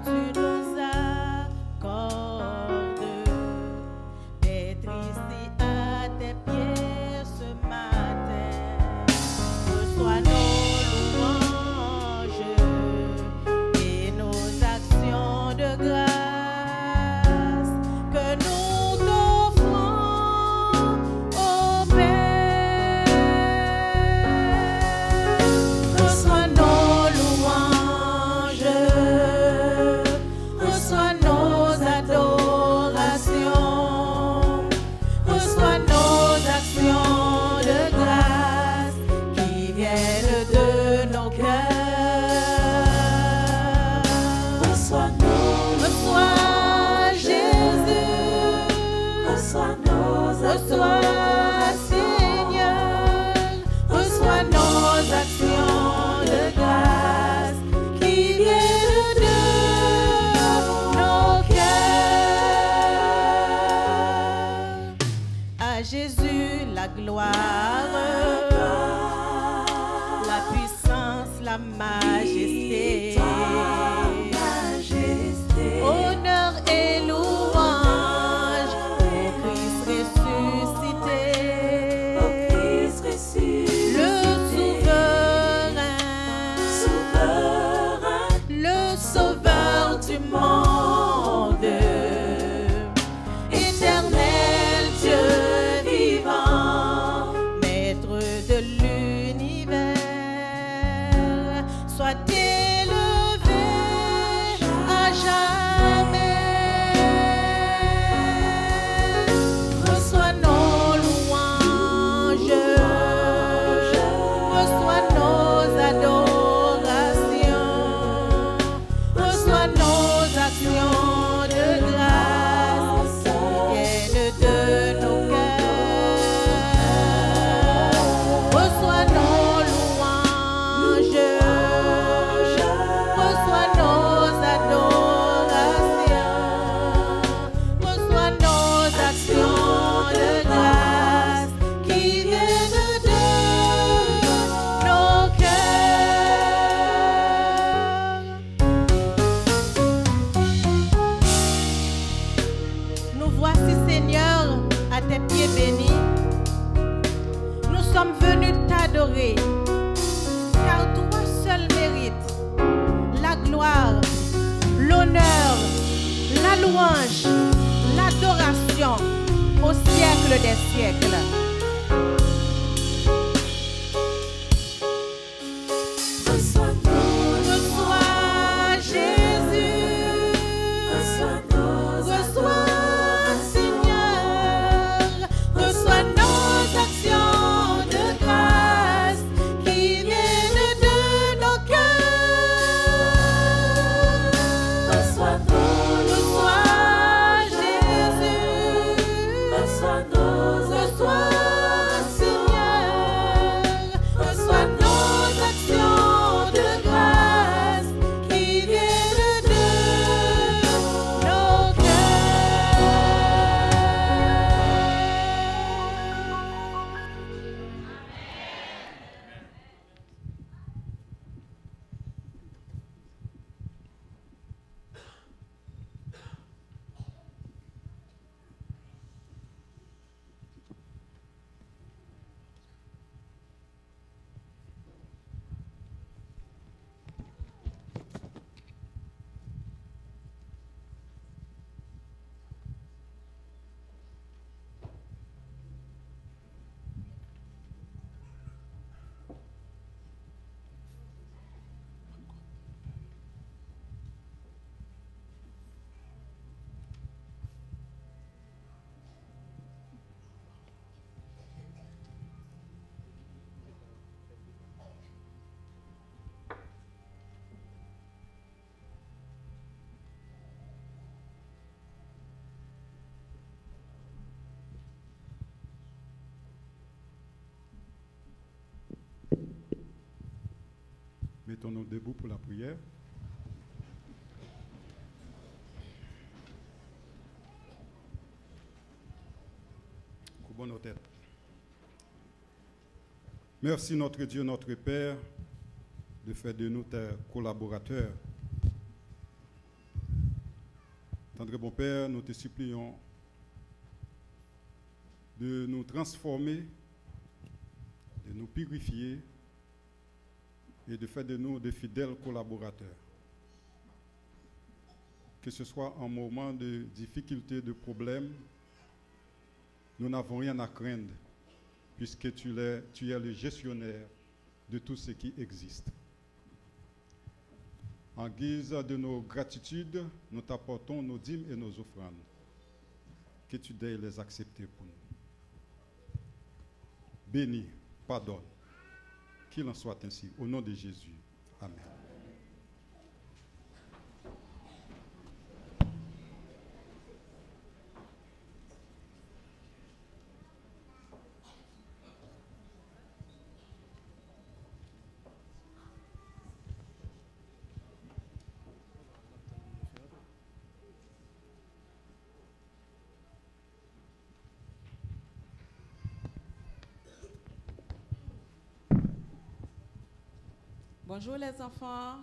tu nous accordes d'être ici à tes pieds ce matin. Reçois nos louanges et nos actions de grâce que nous t'offrons, ô Père. Reçois nos louanges, reçois nos adorations, reçois nos actions de grâce qui viennent de nos cœurs. Reçois Jésus, reçois Seigneur, reçois nos actions de grâce qui viennent de nos cœurs. À Jésus la gloire, la puissance, la majesté, honneur et louange au Christ ressuscité, le souverain, le sauveur du monde, éternel Dieu vivant, maître de l'univers, soit élevé à jamais. Reçois nos louanges, reçois nos adorations, reçois nos actions de grâce qui viennent de nos cœurs. Reçois nos louanges, reçois nos adorations, reçois nos actions de grâce qui viennent de nos cœurs. Nous voici, Seigneur, à tes pieds bénis. Nous sommes venus t'adorer, car toi seul mérites la gloire, l'honneur, la louange, l'adoration au siècle des siècles. Reçois Jésus, reçois Seigneur, reçois nos actions de grâce qui viennent de nos cœurs. Reçois Jésus, reçois Seigneur, reçois nos actions de grâce qui viennent de nos cœurs. Mettons-nous debout pour la prière. Courbons nos têtes. Merci notre Dieu, notre Père, de faire de nous tes collaborateurs Tendre bon Père, nous te supplions de nous transformer, de nous purifier et de faire de nous des fidèles collaborateurs. Que ce soit en moment de difficulté, de problème, nous n'avons rien à craindre puisque tu es le gestionnaire de tout ce qui existe. En guise de nos gratitudes, nous t'apportons nos dîmes et nos offrandes. Que tu daignes les accepter pour nous. Bénis, pardonne. Qu'il en soit ainsi. Au nom de Jésus. Amen. Bonjour les enfants.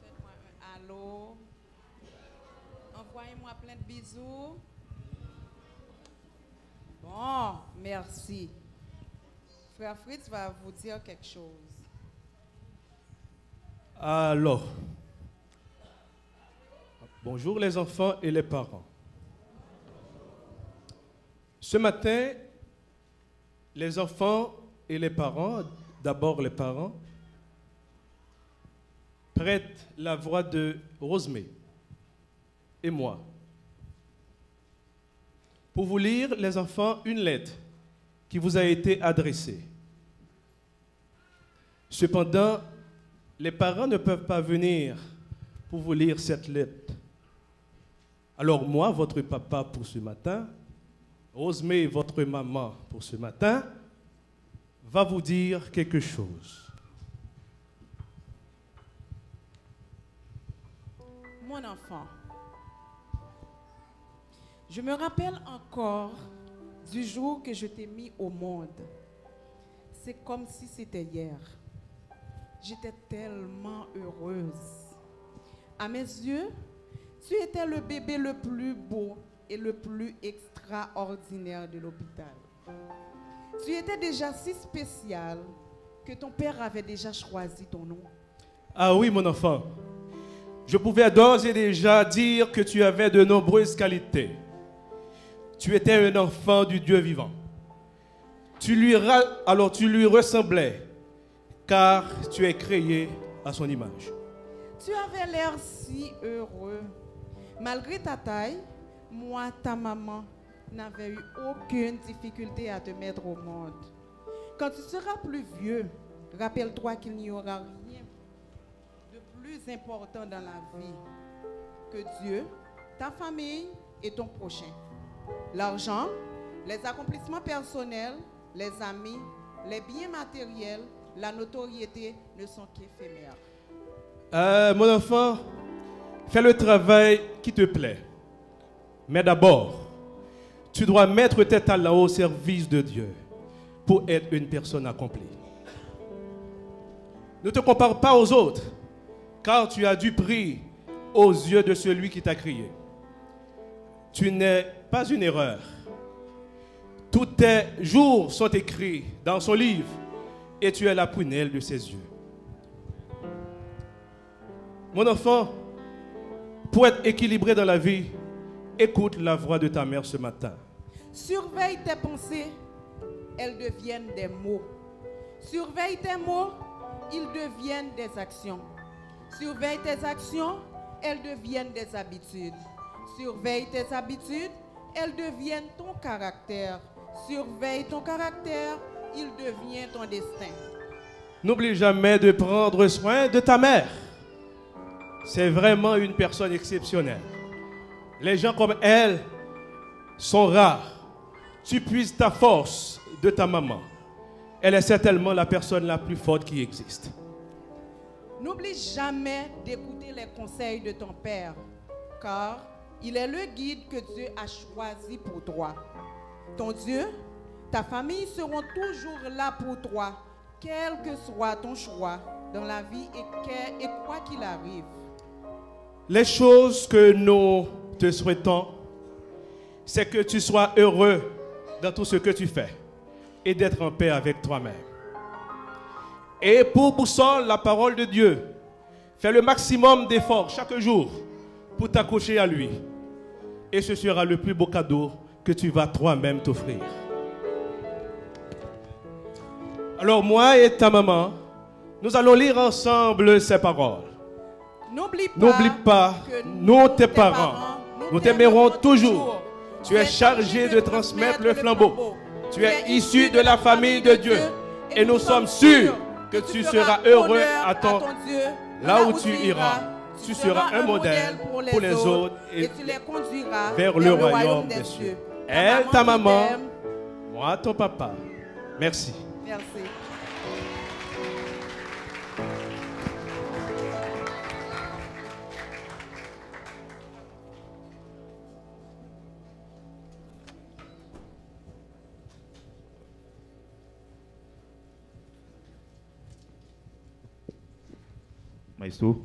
Faites-moi un allô. Envoyez-moi plein de bisous. Bon, merci. Frère Fritz va vous dire quelque chose. Alors, bonjour les enfants et les parents. Ce matin, les enfants et les parents, d'abord les parents, prêtent la voix de Rosemée et moi pour vous lire, les enfants, une lettre qui vous a été adressée. Cependant, les parents ne peuvent pas venir pour vous lire cette lettre. Alors moi, votre papa pour ce matin, Rosemée, votre maman pour ce matin, va vous dire quelque chose. Mon enfant, je me rappelle encore du jour que je t'ai mis au monde. C'est comme si c'était hier. J'étais tellement heureuse. À mes yeux, tu étais le bébé le plus beau et le plus extraordinaire de l'hôpital. Tu étais déjà si spécial que ton père avait déjà choisi ton nom. Ah oui, mon enfant. Je pouvais d'ores et déjà dire que tu avais de nombreuses qualités. Tu étais un enfant du Dieu vivant. Alors tu lui ressemblais, car tu es créé à son image. Tu avais l'air si heureux. Malgré ta taille, moi, ta maman, n'avais eu aucune difficulté à te mettre au monde. Quand tu seras plus vieux, rappelle-toi qu'il n'y aura rien de plus important dans la vie que Dieu, ta famille et ton prochain. L'argent, les accomplissements personnels, les amis, les biens matériels, la notoriété ne sont qu'éphémères. Mon enfant, fais le travail qui te plaît. Mais d'abord, tu dois mettre tes talents au service de Dieu pour être une personne accomplie. Ne te compare pas aux autres, car tu as du prix aux yeux de celui qui t'a créé. Tu n'es pas une erreur. Tous tes jours sont écrits dans son livre et tu es la prunelle de ses yeux. Mon enfant, pour être équilibré dans la vie, écoute la voix de ta mère ce matin. Surveille tes pensées, elles deviennent des mots. Surveille tes mots, ils deviennent des actions. Surveille tes actions, elles deviennent des habitudes. Surveille tes habitudes, elles deviennent ton caractère. Surveille ton caractère, il devient ton destin. N'oublie jamais de prendre soin de ta mère. C'est vraiment une personne exceptionnelle. Les gens comme elle sont rares. Tu puises ta force de ta maman. Elle est certainement la personne la plus forte qui existe. N'oublie jamais d'écouter les conseils de ton père, car il est le guide que Dieu a choisi pour toi. Ton Dieu, ta famille seront toujours là pour toi, quel que soit ton choix dans la vie et quoi qu'il arrive. les choses que nous te souhaitons, c'est que tu sois heureux dans tout ce que tu fais et d'être en paix avec toi-même. Et pour boussole la parole de Dieu, fais le maximum d'efforts chaque jour pour t'accrocher à lui. Et ce sera le plus beau cadeau que tu vas toi-même t'offrir. Alors moi et ta maman, nous allons lire ensemble ces paroles. N'oublie pas que nous, tes parents, nous t'aimerons toujours. Tu es chargé de transmettre le flambeau. Tu es issu de la famille de Dieu. Et nous sommes sûrs que tu seras heureux à ton Dieu. Là où tu iras, tu seras un modèle pour les autres et tu les conduiras vers le royaume des cieux. Elle, ta maman, moi, ton papa. Merci. Merci. Maestro.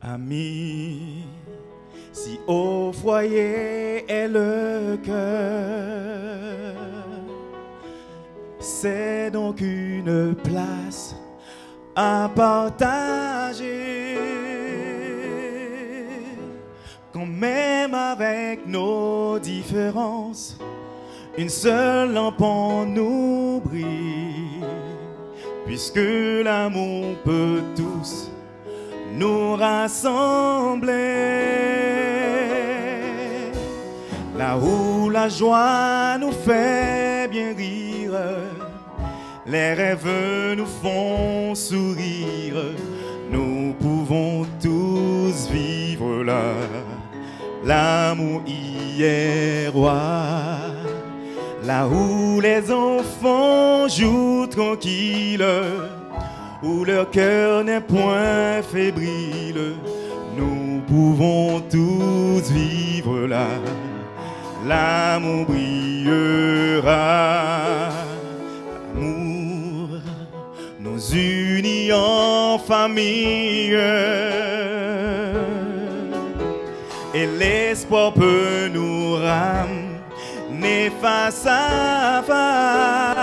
Ami, si au foyer est le cœur, c'est donc une place à partager. Quand même avec nos différences, une seule lampe en nous brille, puisque l'amour peut tous nous rassembler. Là où la joie nous fait bien rire, les rêves nous font sourire, nous pouvons tous vivre là. L'amour y est roi. Là où les enfants jouent tranquilles, où leur cœur n'est point fébrile, nous pouvons tous vivre là. L'amour brillera. L'amour nous unit en famille, et l'espoir peut nous ramener face à face.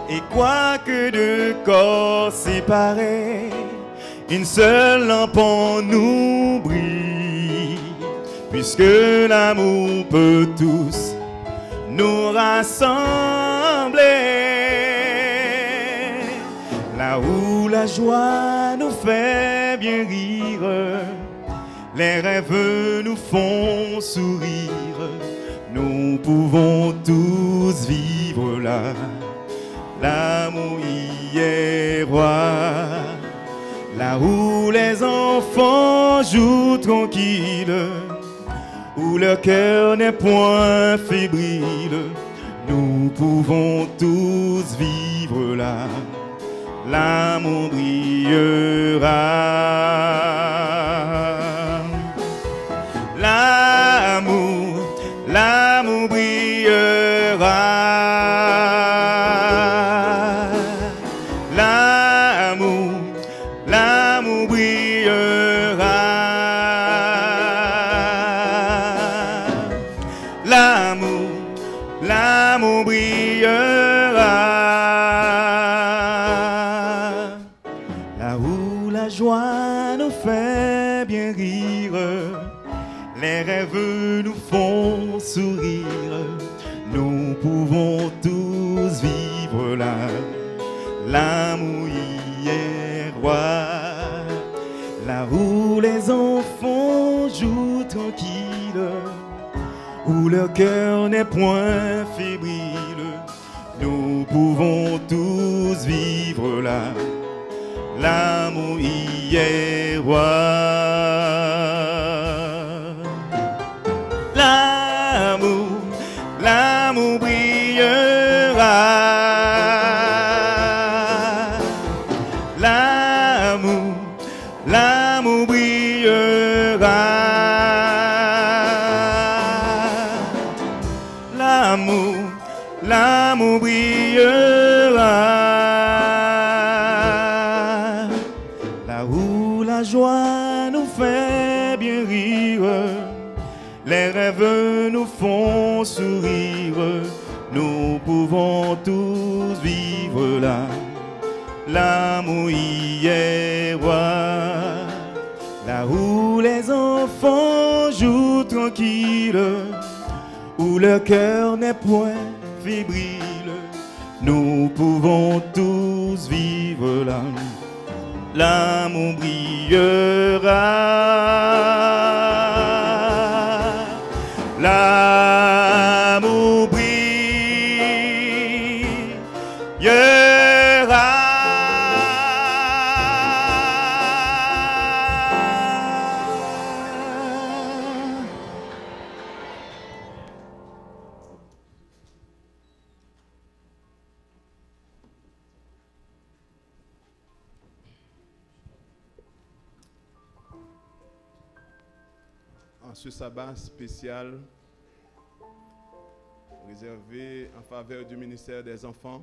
Et quoique deux corps séparés, une seule lampe en nous brille, puisque l'amour peut tous nous rassembler. Là où la joie nous fait bien rire, les rêves nous font sourire, nous pouvons tous vivre là. L'amour y est roi. Là où les enfants jouent tranquilles, où le cœur n'est point fébrile, nous pouvons tous vivre là. L'amour brillera. L'amour brillera. L'amour brillera. l'amour, l'amour brillera. Là où la joie nous fait bien rire, les rêves nous font sourire, nous pouvons tous vivre là. L'amour y est roi. Là où les enfants jouent tranquilles, où leur cœur n'est point fébrile, nous pouvons tous vivre là. L'amour y est roi. L'amour, l'amour brillera. L'amour, l'amour brillera. L'amour, l'amour brillera. Là où la joie nous fait bien rire, les rêves nous font sourire, nous pouvons tous vivre là. L'amour y est roi. Là où les enfants jouent tranquilles, où leur cœur n'est point fébrile, nous pouvons tous vivre là. L'amour brillera. L'amour brillera. En ce sabbat spécial réservé en faveur du ministère des enfants,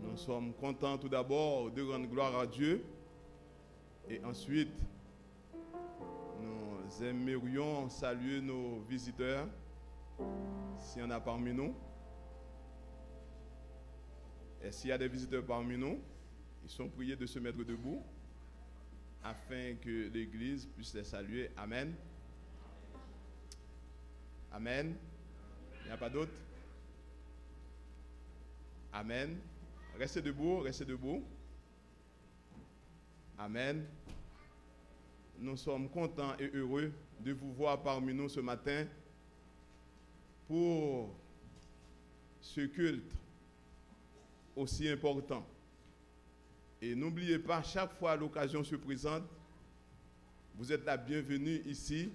nous sommes contents tout d'abord de rendre gloire à Dieu et ensuite nous aimerions saluer nos visiteurs s'il y en a parmi nous. Et s'il y a des visiteurs parmi nous, ils sont priés de se mettre debout afin que l'Église puisse les saluer. Amen. Amen. Il n'y a pas d'autre? Amen. Restez debout, restez debout. Amen. Nous sommes contents et heureux de vous voir parmi nous ce matin pour ce culte aussi important. Et n'oubliez pas, chaque fois l'occasion se présente, vous êtes la bienvenue ici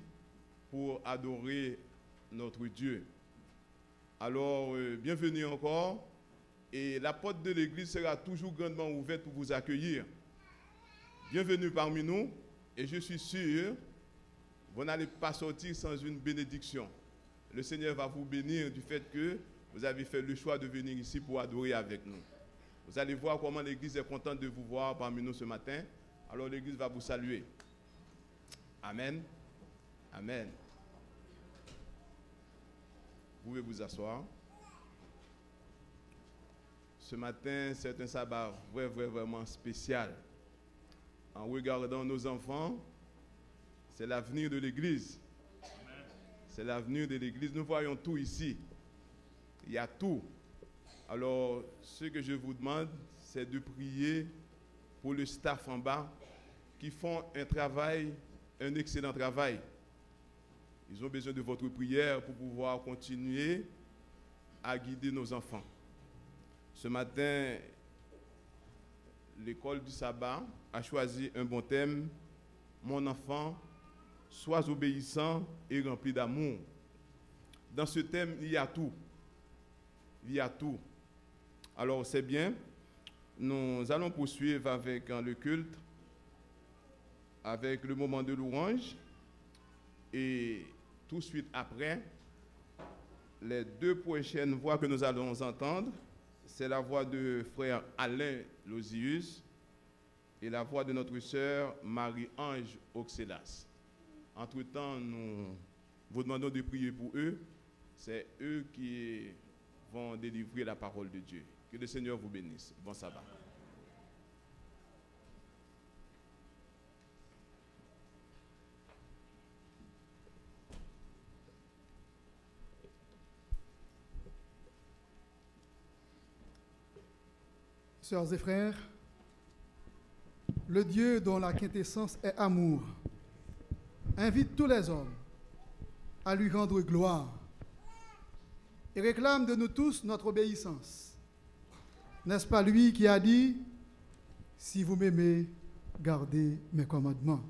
pour adorer notre Dieu. Alors, bienvenue encore. Et la porte de l'église sera toujours grandement ouverte pour vous accueillir. Bienvenue parmi nous. Et je suis sûr, vous n'allez pas sortir sans une bénédiction. Le Seigneur va vous bénir du fait que vous avez fait le choix de venir ici pour adorer avec nous. Vous allez voir comment l'église est contente de vous voir parmi nous ce matin. Alors l'église va vous saluer. Amen. Amen. Vous pouvez vous asseoir. Ce matin, c'est un sabbat vraiment spécial. En regardant nos enfants, c'est l'avenir de l'église. C'est l'avenir de l'église. Nous voyons tout ici. Il y a tout. Alors, ce que je vous demande, c'est de prier pour le staff en bas qui font un excellent travail. Ils ont besoin de votre prière pour pouvoir continuer à guider nos enfants. Ce matin, l'école du sabbat a choisi un bon thème. Mon enfant, sois obéissant et rempli d'amour. Dans ce thème, il y a tout. Il y a tout. Alors, c'est bien. Nous allons poursuivre avec le culte, avec le moment de louange. Et tout de suite après, les deux prochaines voix que nous allons entendre, c'est la voix de frère Alain Lozius et la voix de notre sœur Marie-Ange Oxelas. Entre-temps, nous Vous demandons de prier pour eux. C'est eux qui vont délivrer la parole de Dieu. Que le Seigneur vous bénisse. Bon sabbat. Sœurs et frères, le Dieu dont la quintessence est amour invite tous les hommes à lui rendre gloire et réclame de nous tous notre obéissance. N'est-ce pas lui qui a dit « Si vous m'aimez, gardez mes commandements » ?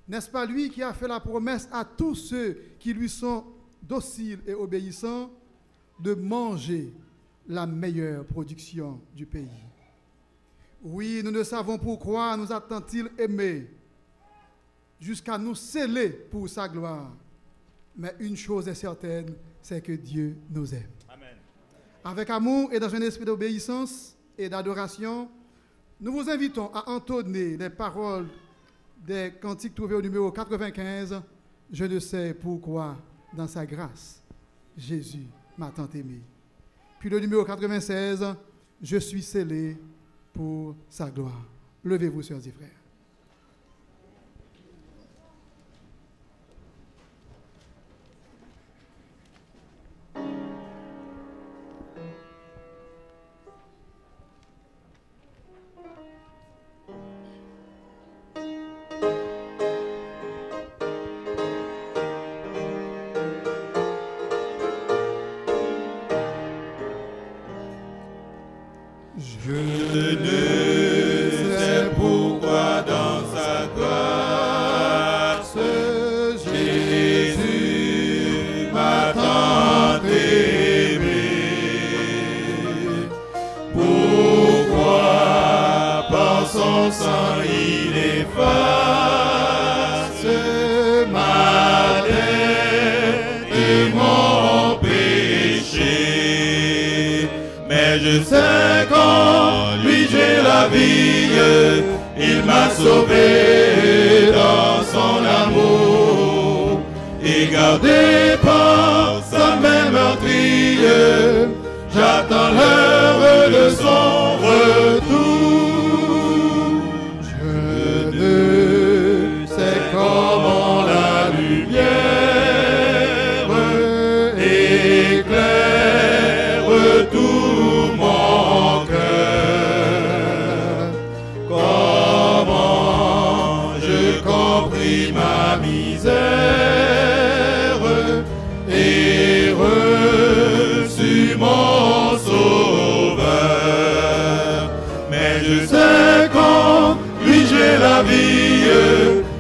N'est-ce pas lui qui a fait la promesse à tous ceux qui lui sont dociles et obéissants de manger la meilleure production du pays? Oui, nous ne savons pourquoi nous a-t-il aimés jusqu'à nous sceller pour sa gloire. Mais une chose est certaine, c'est que Dieu nous aime. Amen. Avec amour et dans un esprit d'obéissance et d'adoration, nous vous invitons à entonner les paroles des cantiques trouvés au numéro 95, « Je ne sais pourquoi, dans sa grâce, Jésus m'a tant aimé ». Puis le numéro 96, « Je suis scellé pour sa gloire ». Levez-vous, sœurs et frères. Je sais qu'en lui j'ai la vie, il m'a sauvé dans son amour et gardé par sa main meurtrière. J'attends l'heure de son retour. Je ne sais comment la lumière éclaire tout mon cœur. Comment je compris ma misère et reçu mon sauveur. Mais je sais qu'en lui j'ai la vie,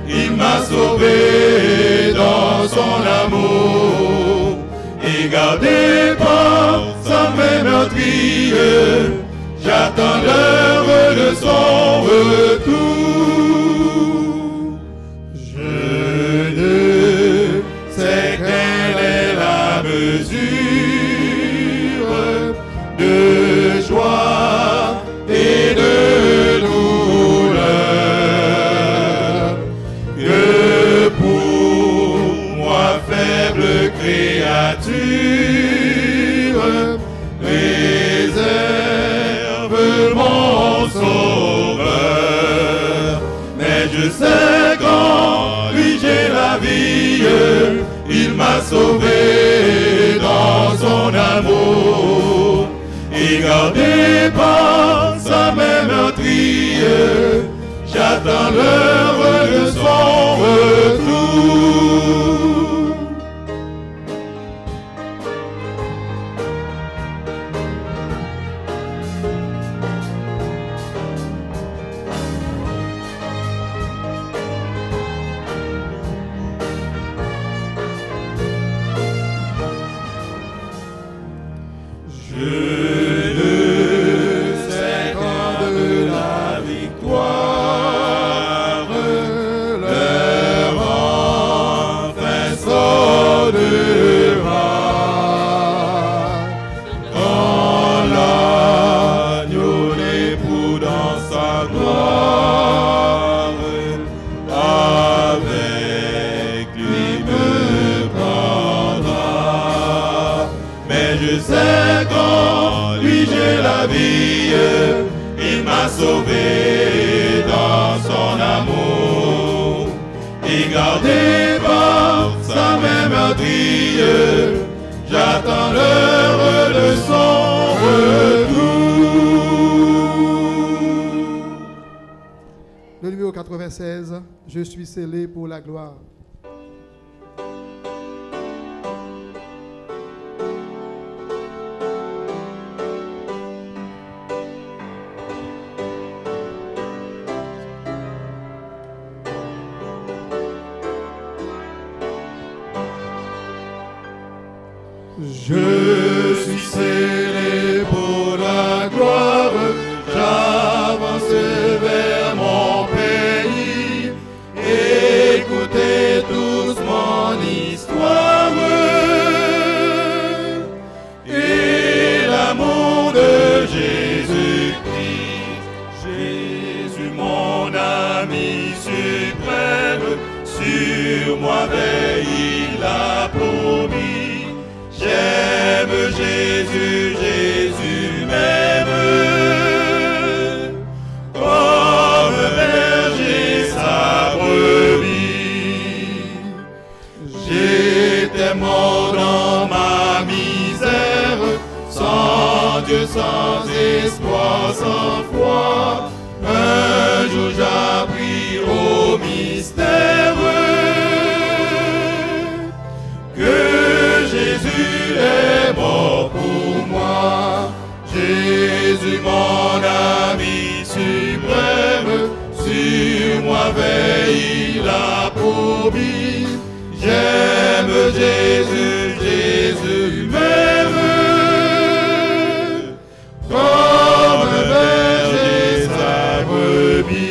il m'a sauvé dans son amour et gardé par sa main meurtrière. J'attends l'heure de son retour. Je ne sais quelle est la mesure de joie et de douleur que pour moi faible créature réserve mon sauveur. Mais je sais qu'en lui j'ai la vie, il m'a sauvé dans son amour et gardé par sa main meurtrière. J'attends l'heure de son retour. je sais qu'en lui j'ai la vie. Il m'a sauvé dans son amour et gardé par sa main meurtrière. J'attends l'heure de son retour. Le numéro 96, je suis scellé pour la gloire. Je suis scellé pour la gloire, j'avance vers mon pays. Écoutez tous mon histoire et l'amour de Jésus-Christ. Jésus mon ami suprême, sur moi veille, il a promis. J'aime Jésus, Jésus m'aime, comme berger sa brebis. J'étais mort dans ma misère, sans Dieu, sans espoir, sans foi. Un jour j'appris au mystère que Jésus est mort pour moi. Jésus mon ami suprême, sur moi veille, il a promis. J'aime Jésus, Jésus m'aime, comme berger sa brebis.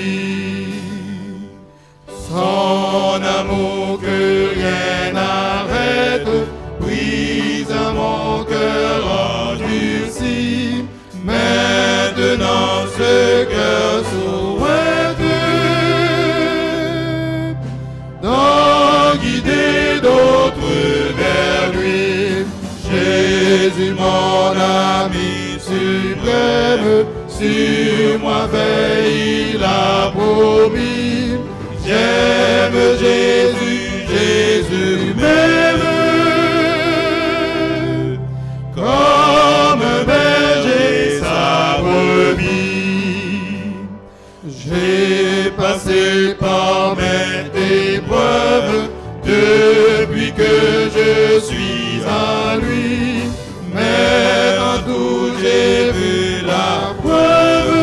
Son amour que rien n'arrête brise mon cœur endurci. Maintenant ce cœur souhaite d'en guider d'autres vers lui. Jésus mon ami suprême, sur moi veille, il a promis. J'aime Jésus, Jésus m'aime, comme berger sa brebis. J'ai passé par maintes épreuves depuis que je suis à lui, mais en tout j'ai vu la preuve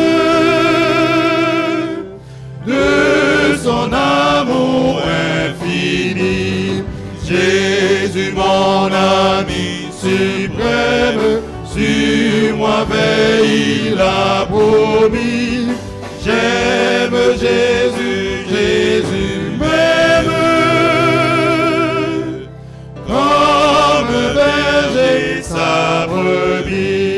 de son amour infini. Jésus mon ami suprême, sur moi veille, il a promis. J'aime Jésus, Jésus m'aime, comme berger sa brebis.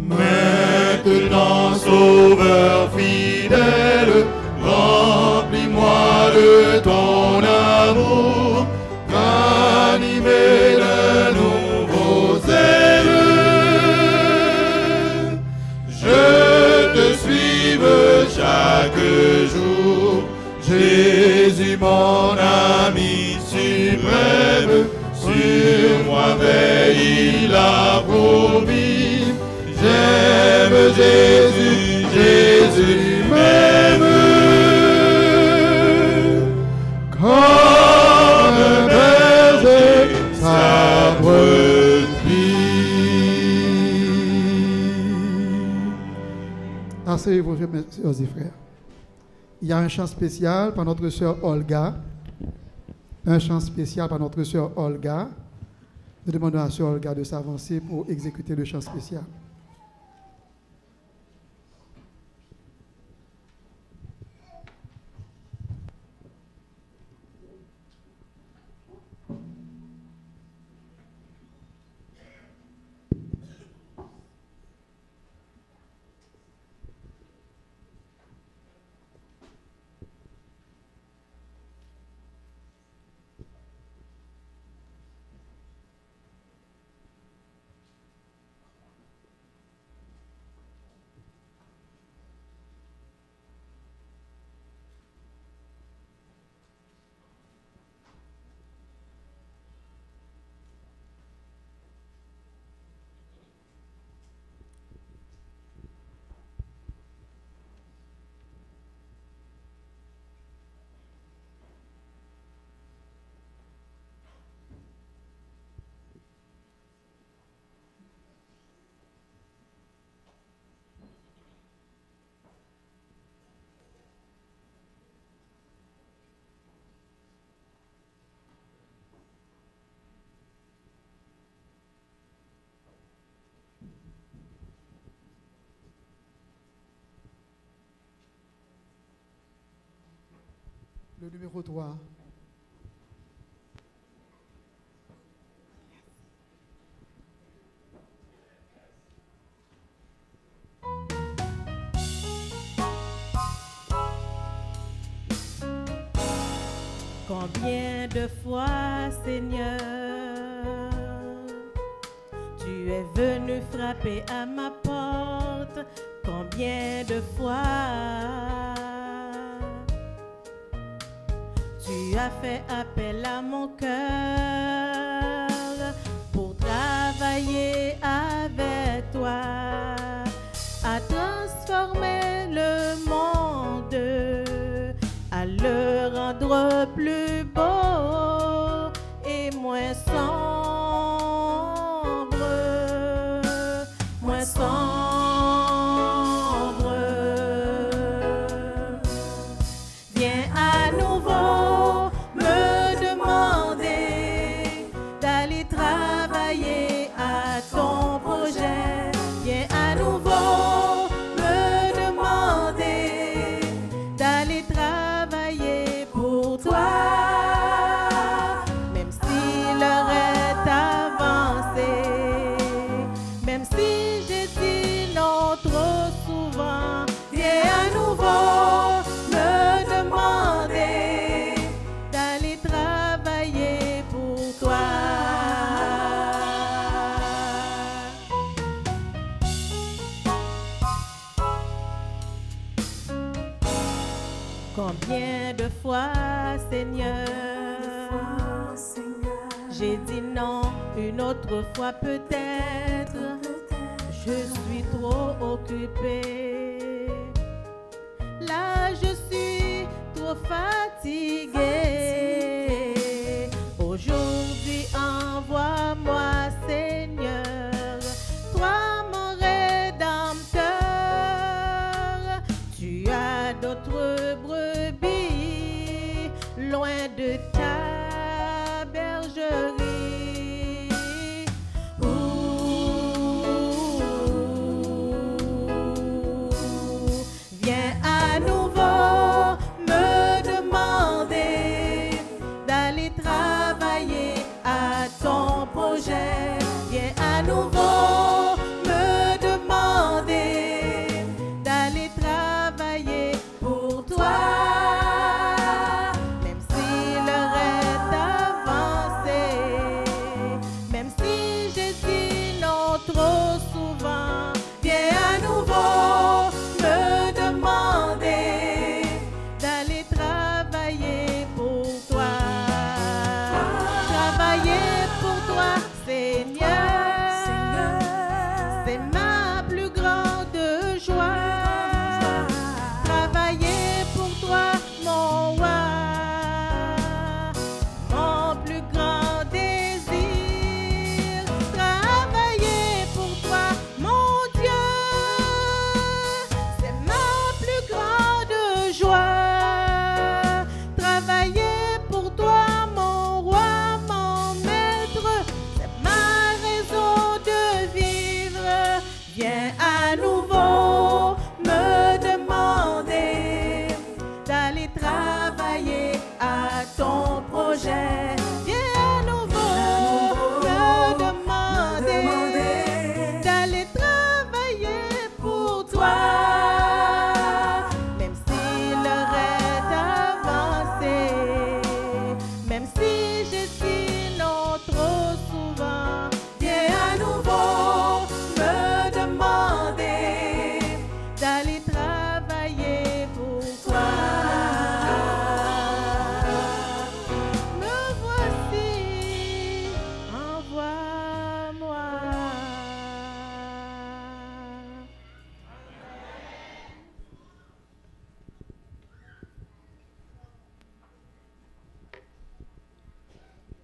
Maintenant, Sauveur fidèle, remplis-moi de ton amour, animé de nouveaux ailes. Je te suive chaque jour, Jésus mon ami suprême, sur moi veille, il a promis. J'aime Jésus, Jésus m'aime, comme berger sa brebis. Asseyez-vous, mes sœurs et frères. Il y a un chant spécial par notre sœur Olga. Un chant spécial par notre sœur Olga. Nous demandons à sœur Olga de s'avancer pour exécuter le chant spécial. Le numéro 3. Combien de fois, Seigneur, tu es venu frapper à ma porte? Combien de fois tu as fait appel à mon cœur pour travailler avec toi, à transformer le monde, à le rendre plus beau et moins sombre, moins sombre. Viens à nouveau me demander d'aller travailler à ton projet. Viens à nouveau me demander d'aller travailler pour toi, même si l'heure est avancée, même si j'ai dit non trop souvent. Viens à nouveau me demander d'aller travailler pour toi. Combien de fois, Seigneur, j'ai dit non une autre fois peut-être, je suis trop occupée. Là, je suis trop fatiguée. Aujourd'hui, envoie-moi, Seigneur, toi mon rédempteur. Tu as d'autres brebis loin de ta bergerie. Viens à nouveau me demander d'aller travailler à ton projet. Viens à nouveau me demander d'aller travailler pour toi, même si l'heure est avancée, même si j'ai dit non trop souvent. Viens à nouveau me demander d'aller travailler pour toi, travailler pour toi, Seigneur, c'est ma plus grande joie. Travailler pour toi, mon roi, mon plus grand désir. Travailler pour toi, mon Dieu, c'est ma plus grande joie. Travailler pour toi, mon roi, mon maître, c'est ma raison de vivre. Viens à nouveau me demander d'aller travailler à ton projet. Viens à nouveau me demander d'aller travailler pour toi, même si l'heure est avancée, même si j'ai dit non trop souvent. Viens à nouveau me demander d'aller travailler pour toi. Me voici, envoie-moi.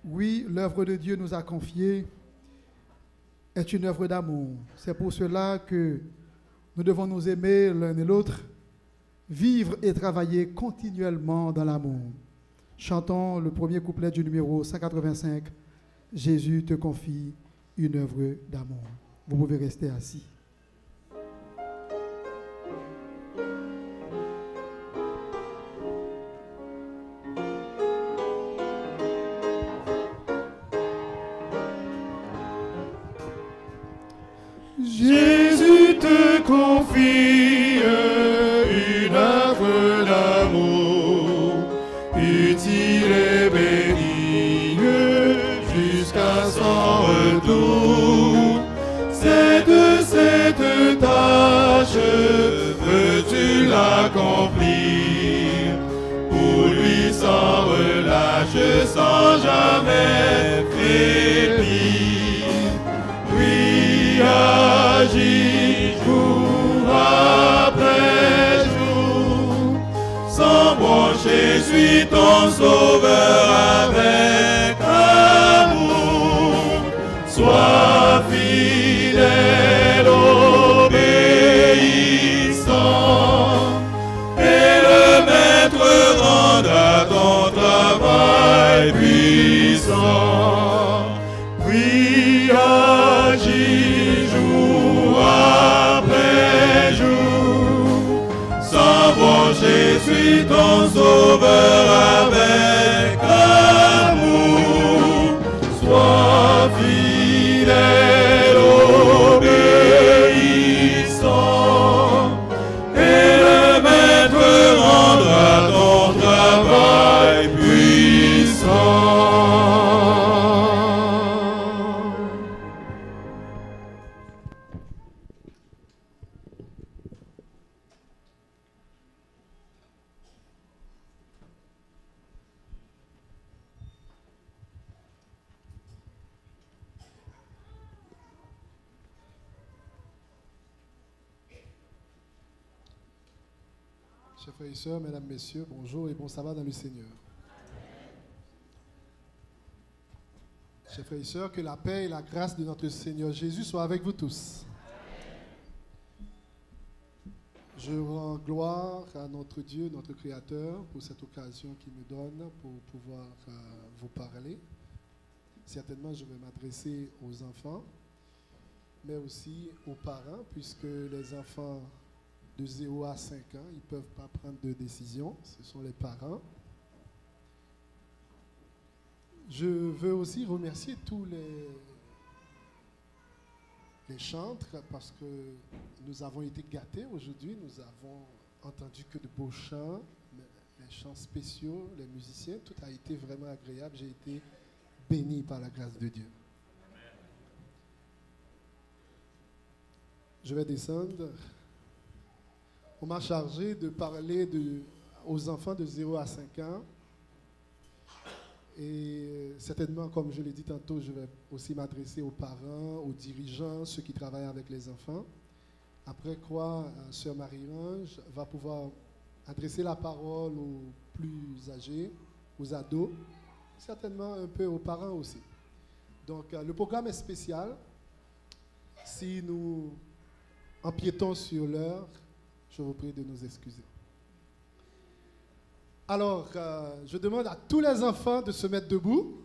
Oui, l'œuvre de Dieu nous a confiée est une œuvre d'amour. C'est pour cela que nous devons nous aimer l'un et l'autre, vivre et travailler continuellement dans l'amour. Chantons le premier couplet du numéro 185. Jésus te confie une œuvre d'amour. Vous pouvez rester assis. jamais faibli. Oui, agis jour après jour. Sans broncher, suis ton sauveur avec amour. Sois fidèle, obéissant, et le maître rendra ton travail puissant. Oui, agis jour après jour, sans broncher, suis ton sauveur avec amour. Sois fidèle, obéissant, et le maître rendra ton travail puissant. Chers frères et sœurs, mesdames, messieurs, bonjour et bon sabbat dans le Seigneur. Chers frères et sœurs, que la paix et la grâce de notre Seigneur Jésus soient avec vous tous. Je rends gloire à notre Dieu, notre Créateur, pour cette occasion qu'il me donne pour pouvoir vous parler. Certainement, je vais m'adresser aux enfants, mais aussi aux parents, puisque les enfants de 0 à 5 ans, ils ne peuvent pas prendre de décision, ce sont les parents. Je veux aussi remercier tous les chantres parce que nous avons été gâtés aujourd'hui, nous avons entendu que de beaux chants, les chants spéciaux, les musiciens, tout a été vraiment agréable, j'ai été béni par la grâce de Dieu. Je vais descendre. On m'a chargé de parler aux enfants de 0 à 5 ans. Et certainement, comme je l'ai dit tantôt, je vais aussi m'adresser aux parents, aux dirigeants, ceux qui travaillent avec les enfants. Après quoi, Sœur Marie-Ange va pouvoir adresser la parole aux plus âgés, aux ados, certainement un peu aux parents aussi. Donc, le programme est spécial. Si nous empiétons sur l'heure, je vous prie de nous excuser. Alors, je demande à tous les enfants de se mettre debout.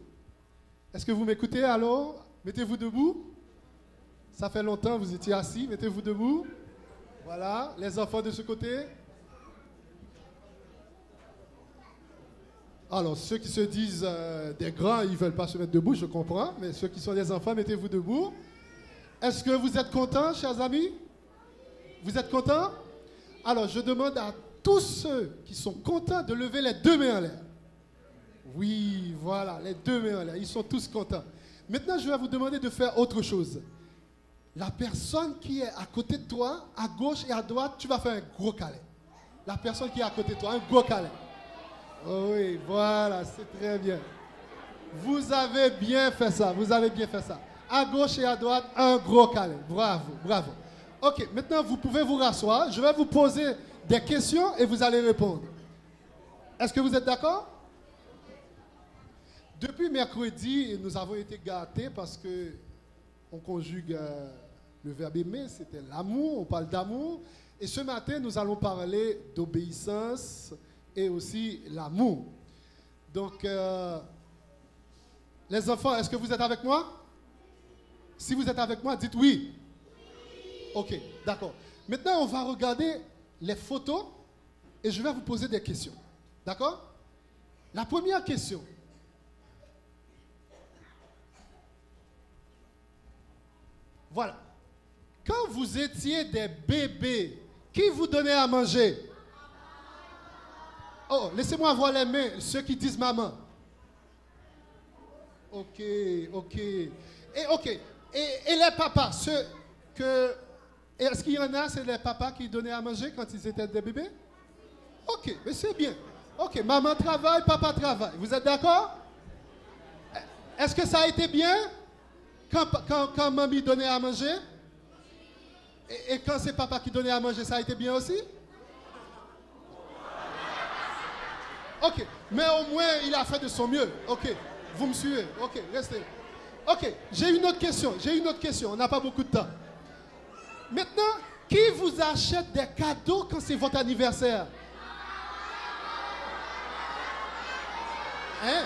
Est-ce que vous m'écoutez alors? Mettez-vous debout. Ça fait longtemps que vous étiez assis. Mettez-vous debout. Voilà, les enfants de ce côté. Alors, ceux qui se disent des grands, ils ne veulent pas se mettre debout, je comprends. Mais ceux qui sont des enfants, mettez-vous debout. Est-ce que vous êtes contents, chers amis? Vous êtes contents? Alors, je demande à tous ceux qui sont contents de lever les deux mains en l'air. Oui, voilà, les deux mains en l'air. Ils sont tous contents. Maintenant, je vais vous demander de faire autre chose. La personne qui est à côté de toi, à gauche et à droite, tu vas faire un gros câlin. La personne qui est à côté de toi, un gros câlin. Oh oui, voilà, c'est très bien. Vous avez bien fait ça, vous avez bien fait ça. À gauche et à droite, un gros câlin. Bravo, bravo. Ok, maintenant vous pouvez vous rasseoir. Je vais vous poser des questions et vous allez répondre. Est-ce que vous êtes d'accord? Depuis mercredi, nous avons été gâtés parce que on conjugue le verbe aimer, c'était l'amour, on parle d'amour. Et ce matin, nous allons parler d'obéissance et aussi l'amour. Donc, les enfants, est-ce que vous êtes avec moi? Si vous êtes avec moi, dites oui. Ok, d'accord. Maintenant, on va regarder les photos et je vais vous poser des questions. D'accord? La première question. Voilà. Quand vous étiez des bébés, qui vous donnait à manger? Oh, laissez-moi voir les mains, ceux qui disent maman. Ok, ok. Et les papas, ceux que... Est-ce qu'il y en a, c'est les papas qui donnaient à manger quand ils étaient des bébés? Ok, mais c'est bien. Ok, maman travaille, papa travaille. Vous êtes d'accord? Est-ce que ça a été bien quand mamie donnait à manger? Et quand c'est papa qui donnait à manger, ça a été bien aussi? Ok, mais au moins il a fait de son mieux. Ok, vous me suivez? Ok, restez. Ok, j'ai une autre question. On n'a pas beaucoup de temps. Maintenant, qui vous achète des cadeaux quand c'est votre anniversaire? Hein?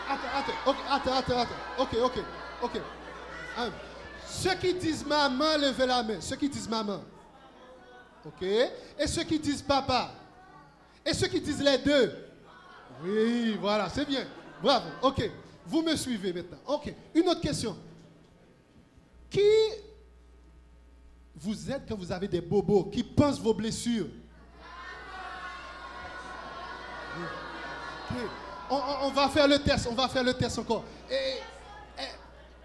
Attends. Ok. Ceux qui disent maman, levez la main. Ceux qui disent maman. Ok. Et ceux qui disent papa. Et ceux qui disent les deux. Oui, voilà, c'est bien. Bravo. Ok. Vous me suivez maintenant. Ok. Une autre question. Qui vous êtes quand vous avez des bobos? Qui pensent vos blessures? Ok. On va faire le test encore. Et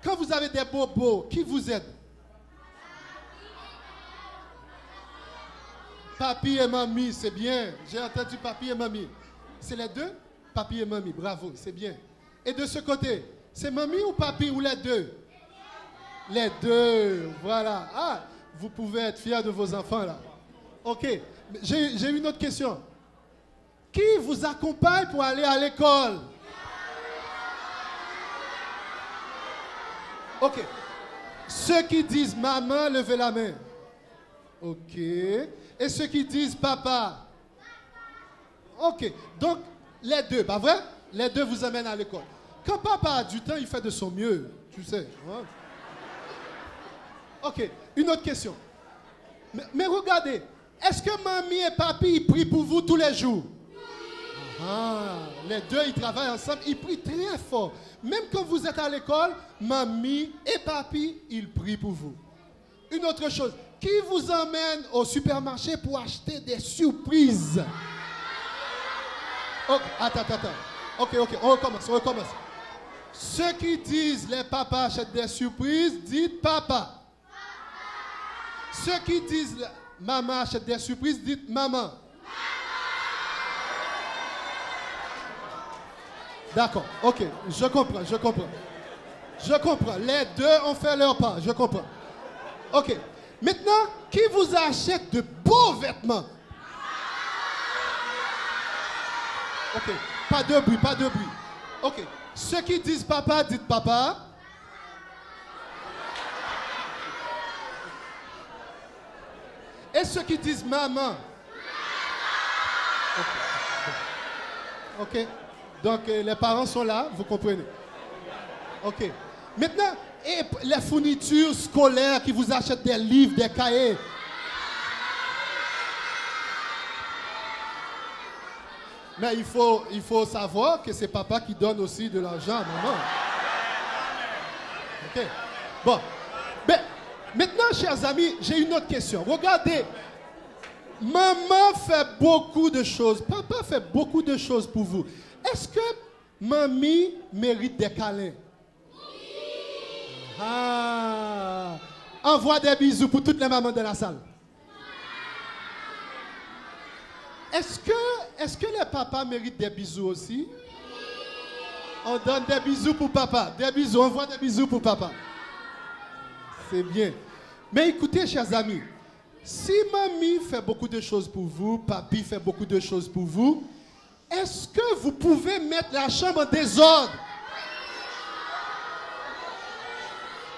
quand vous avez des bobos, qui vous aide? Papi et mamie, c'est bien. J'ai entendu papi et mamie. C'est les deux? Papi et mamie, bravo, c'est bien. Et de ce côté, c'est mamie ou papi ou les deux? Les deux, voilà. Ah, vous pouvez être fiers de vos enfants là. Ok, j'ai une autre question. Qui vous accompagne pour aller à l'école? Ok. Ceux qui disent maman, levez la main. Ok. Et ceux qui disent papa? Ok. Donc, les deux, pas vrai? Les deux vous amènent à l'école. Quand papa a du temps, il fait de son mieux. Tu sais. Hein? Ok. Une autre question. Mais regardez. Est-ce que mamie et papi ils prient pour vous tous les jours? Ah, les deux, ils travaillent ensemble, ils prient très fort. Même quand vous êtes à l'école, mamie et papi, ils prient pour vous. Une autre chose, qui vous emmène au supermarché pour acheter des surprises? Okay, attends. Ok, on recommence. Ceux qui disent les papas achètent des surprises, dites papa. Ceux qui disent maman achète des surprises, dites maman. D'accord, ok, je comprends. Les deux ont fait leur part, je comprends. Ok, maintenant, qui vous achète de beaux vêtements? Ok, pas de bruit. Ok, ceux qui disent papa, dites papa. Et ceux qui disent maman? Ok. Donc, les parents sont là, vous comprenez? Ok. Maintenant, et les fournitures scolaires qui vous achètent des livres, des cahiers. Mais il faut savoir que c'est papa qui donne aussi de l'argent à maman. Ok. Bon. Mais maintenant, chers amis, j'ai une autre question. Regardez. Maman fait beaucoup de choses. Papa fait beaucoup de choses pour vous. Est-ce que mamie mérite des câlins? Ah! Envoie des bisous pour toutes les mamans de la salle. Est-ce que les papas méritent des bisous aussi? On donne des bisous pour papa. Des bisous, on envoie des bisous pour papa. C'est bien. Mais écoutez, chers amis, si mamie fait beaucoup de choses pour vous, papi fait beaucoup de choses pour vous, est-ce que vous pouvez mettre la chambre en désordre?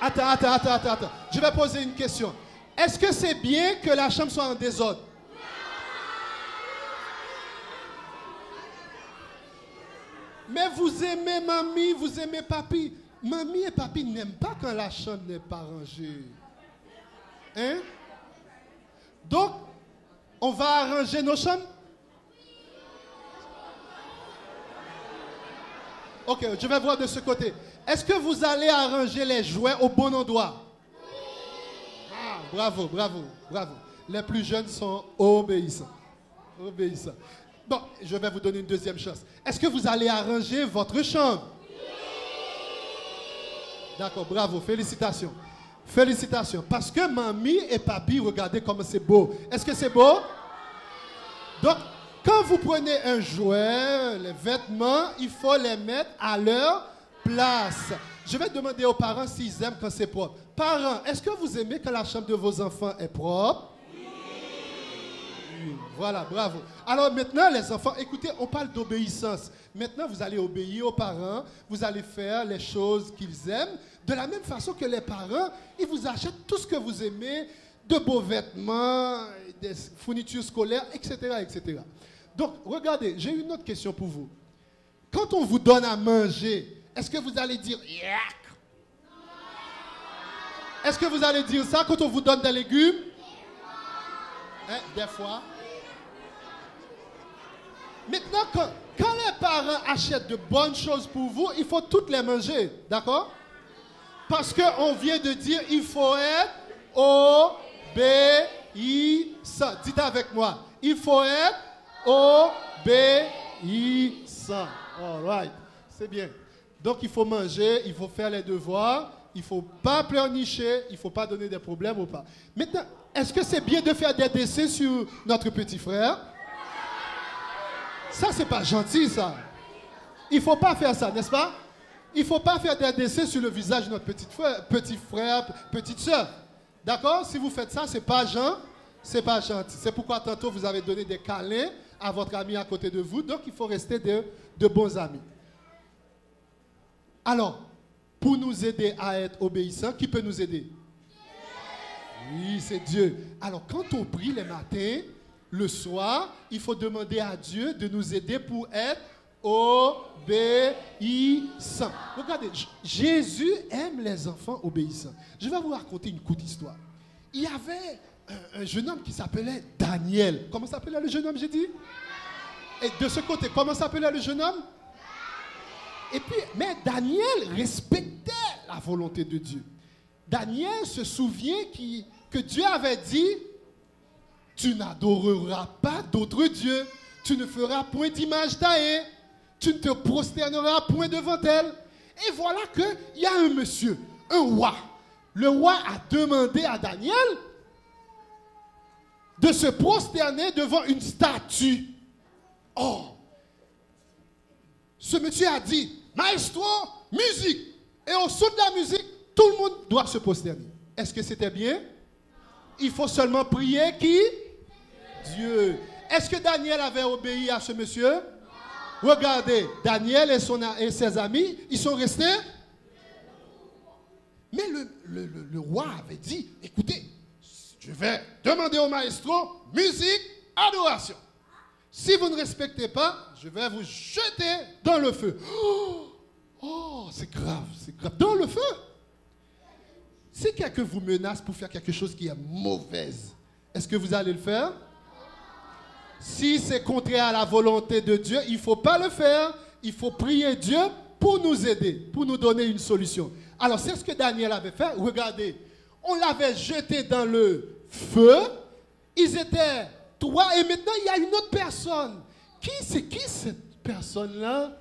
Attends. Je vais poser une question. Est-ce que c'est bien que la chambre soit en désordre? Mais vous aimez mamie, vous aimez papi. Mamie et papi n'aiment pas quand la chambre n'est pas rangée. Hein? Donc, on va arranger nos chambres? Ok, je vais voir de ce côté. Est-ce que vous allez arranger les jouets au bon endroit? Ah, bravo. Les plus jeunes sont obéissants. Bon, je vais vous donner une deuxième chance. Est-ce que vous allez arranger votre chambre? D'accord, bravo, félicitations. Parce que mamie et papi, regardez comme c'est beau. Est-ce que c'est beau? Donc, quand vous prenez un jouet, les vêtements, il faut les mettre à leur place. Je vais demander aux parents s'ils aiment quand c'est propre. Parents, est-ce que vous aimez quand la chambre de vos enfants est propre? Oui. Voilà, bravo. Alors maintenant, les enfants, écoutez, on parle d'obéissance. Maintenant, vous allez obéir aux parents, vous allez faire les choses qu'ils aiment. De la même façon que les parents, ils vous achètent tout ce que vous aimez, de beaux vêtements, des fournitures scolaires, etc., etc. Donc, regardez, j'ai une autre question pour vous. Quand on vous donne à manger, est-ce que vous allez dire « yak » ? Est-ce que vous allez dire ça quand on vous donne des légumes? Hein, des fois. Maintenant, quand les parents achètent de bonnes choses pour vous, il faut toutes les manger, d'accord? Parce qu'on vient de dire il faut être obéissant. Dites avec moi. Il faut être obéissant. All right. C'est bien. Donc, il faut manger, il faut faire les devoirs, il ne faut pas pleurnicher, il ne faut pas donner des problèmes ou pas. Maintenant, est-ce que c'est bien de faire des décès sur notre petit frère? Ça, c'est pas gentil, ça. Il ne faut pas faire ça, n'est-ce pas? Il ne faut pas faire des décès sur le visage de notre petit frère, petite soeur. D'accord? Si vous faites ça, ce n'est pas gentil. C'est pas gentil. C'est pourquoi tantôt vous avez donné des câlins à votre ami à côté de vous. Donc, il faut rester de bons amis. Alors, pour nous aider à être obéissants, qui peut nous aider? Oui, c'est Dieu. Alors, quand on prie les matins, le soir, il faut demander à Dieu de nous aider pour être obéissants. Regardez, Jésus aime les enfants obéissants. Je vais vous raconter une courte histoire. Il y avait un jeune homme qui s'appelait Daniel. Comment s'appelait le jeune homme, j'ai dit? Et de ce côté, comment s'appelait le jeune homme? Et puis, mais Daniel respectait la volonté de Dieu. Daniel se souvient que Dieu avait dit, tu n'adoreras pas d'autres dieux, tu ne feras point d'image taillée, tu ne te prosterneras point devant elle. Et voilà qu'il y a un monsieur, un roi. Le roi a demandé à Daniel de se prosterner devant une statue. Oh, ce monsieur a dit, maestro, musique. Et au son de la musique, tout le monde doit se prosterner. Est-ce que c'était bien? Il faut seulement prier qui? Dieu. Est-ce que Daniel avait obéi à ce monsieur? Non. Regardez, Daniel et ses amis, ils sont restés. Mais le roi avait dit, écoutez, je vais demander au maestro, musique, adoration. Si vous ne respectez pas, je vais vous jeter dans le feu. Oh, c'est grave, c'est grave. Dans le feu. Si quelqu'un vous menace pour faire quelque chose qui est mauvaise, est-ce que vous allez le faire? Si c'est contraire à la volonté de Dieu, il ne faut pas le faire. Il faut prier Dieu pour nous aider, pour nous donner une solution. Alors, c'est ce que Daniel avait fait. Regardez, on l'avait jeté dans le feu. Ils étaient 3 et maintenant, il y a une autre personne. C'est qui cette personne-là?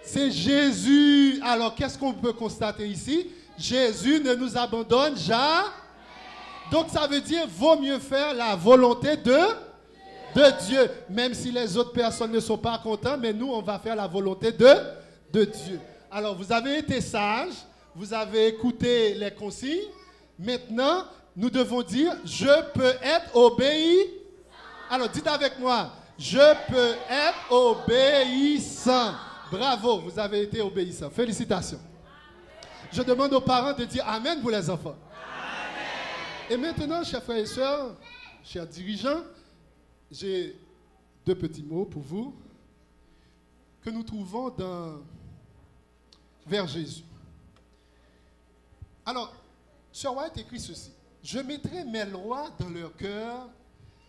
C'est Jésus. Alors, qu'est-ce qu'on peut constater ici? Jésus ne nous abandonne jamais. Donc, ça veut dire vaut mieux faire la volonté de Dieu. Même si les autres personnes ne sont pas contentes, mais nous, on va faire la volonté de Dieu. Alors, vous avez été sages, vous avez écouté les consignes. Maintenant, nous devons dire, je peux être obéi. Alors, dites avec moi, je peux être obéissant. Bravo, vous avez été obéissant. Félicitations. Je demande aux parents de dire Amen pour les enfants. Amen. Et maintenant, chers frères et sœurs, chers dirigeants, j'ai 2 petits mots pour vous que nous trouvons vers Jésus. Alors, Sir White écrit ceci. Je mettrai mes lois dans leur cœur,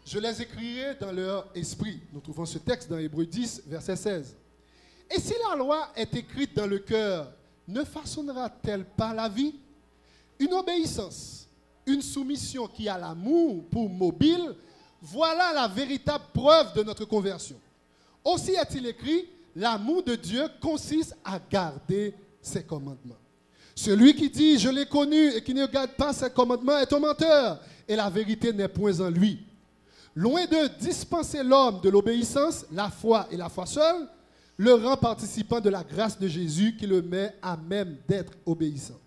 je les écrirai dans leur esprit. Nous trouvons ce texte dans Hébreux 10, verset 16. Et si la loi est écrite dans le cœur, ne façonnera-t-elle pas la vie? Une obéissance, une soumission qui a l'amour pour mobile, voilà la véritable preuve de notre conversion. Aussi est-il écrit, l'amour de Dieu consiste à garder ses commandements. Celui qui dit « je l'ai connu » et qui ne garde pas ses commandements est un menteur, et la vérité n'est point en lui. Loin de dispenser l'homme de l'obéissance, la foi et la foi seule, le rend participant de la grâce de Jésus qui le met à même d'être obéissant.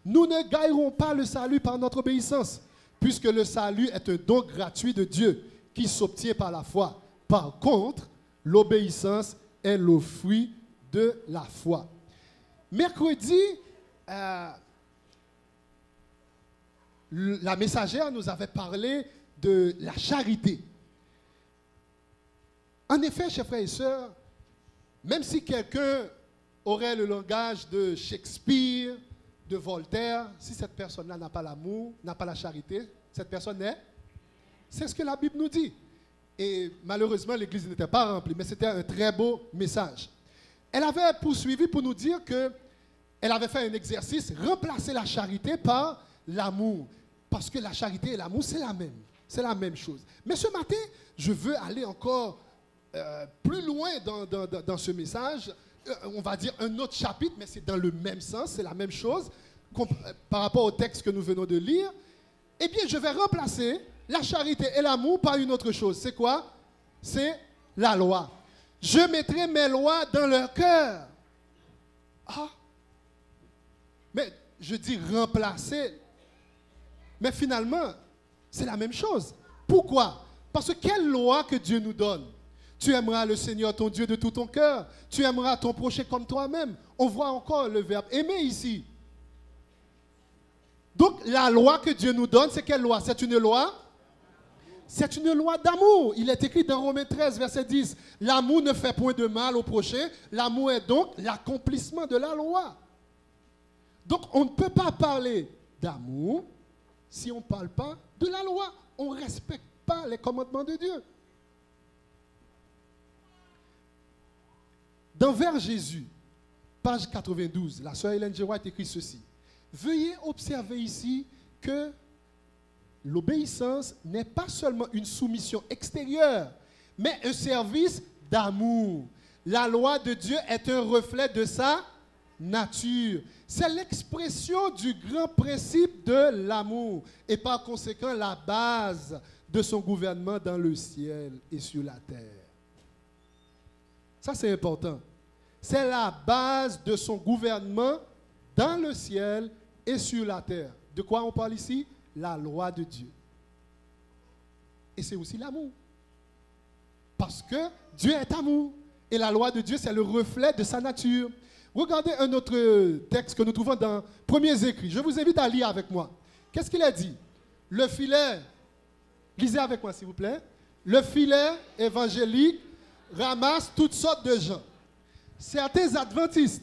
Nous ne gagnerons pas le salut par notre obéissance, puisque le salut est un don gratuit de Dieu qui s'obtient par la foi. Par contre, l'obéissance est le fruit de la foi. Mercredi, la messagère nous avait parlé de la charité. En effet, chers frères et sœurs, même si quelqu'un aurait le langage de Shakespeare, de Voltaire, si cette personne-là n'a pas l'amour, n'a pas la charité, cette personne est. C'est ce que la Bible nous dit. Et malheureusement, l'église n'était pas remplie, mais c'était un très beau message. Elle avait poursuivi pour nous dire qu'elle avait fait un exercice, remplacer la charité par l'amour. Parce que la charité et l'amour, c'est la même. C'est la même chose. Mais ce matin, je veux aller encore plus loin dans ce message. On va dire un autre chapitre, mais c'est dans le même sens, c'est la même chose par rapport au texte que nous venons de lire. Eh bien, je vais remplacer la charité et l'amour par une autre chose. C'est quoi? C'est la loi. Je mettrai mes lois dans leur cœur. Ah! Mais je dis remplacer. Mais finalement, c'est la même chose. Pourquoi? Parce que quelle loi que Dieu nous donne? Tu aimeras le Seigneur ton Dieu de tout ton cœur. Tu aimeras ton prochain comme toi-même. On voit encore le verbe aimer ici. Donc la loi que Dieu nous donne, c'est quelle loi? C'est une loi? C'est une loi d'amour. Il est écrit dans Romains 13, verset 10. L'amour ne fait point de mal au prochain. L'amour est donc l'accomplissement de la loi. Donc on ne peut pas parler d'amour si on ne parle pas de la loi. On ne respecte pas les commandements de Dieu. Dans Vers Jésus, page 92, la sœur Ellen G. White écrit ceci. Veuillez observer ici que l'obéissance n'est pas seulement une soumission extérieure, mais un service d'amour. La loi de Dieu est un reflet de sa nature. C'est l'expression du grand principe de l'amour et par conséquent la base de son gouvernement dans le ciel et sur la terre. Ça, c'est important. C'est la base de son gouvernement dans le ciel et sur la terre. De quoi on parle ici? La loi de Dieu. Et c'est aussi l'amour. Parce que Dieu est amour. Et la loi de Dieu, c'est le reflet de sa nature. Regardez un autre texte que nous trouvons dans Premiers Écrits. Je vous invite à lire avec moi. Qu'est-ce qu'il a dit? Le filet, lisez avec moi s'il vous plaît. Le filet évangélique ramasse toutes sortes de gens. Certains adventistes.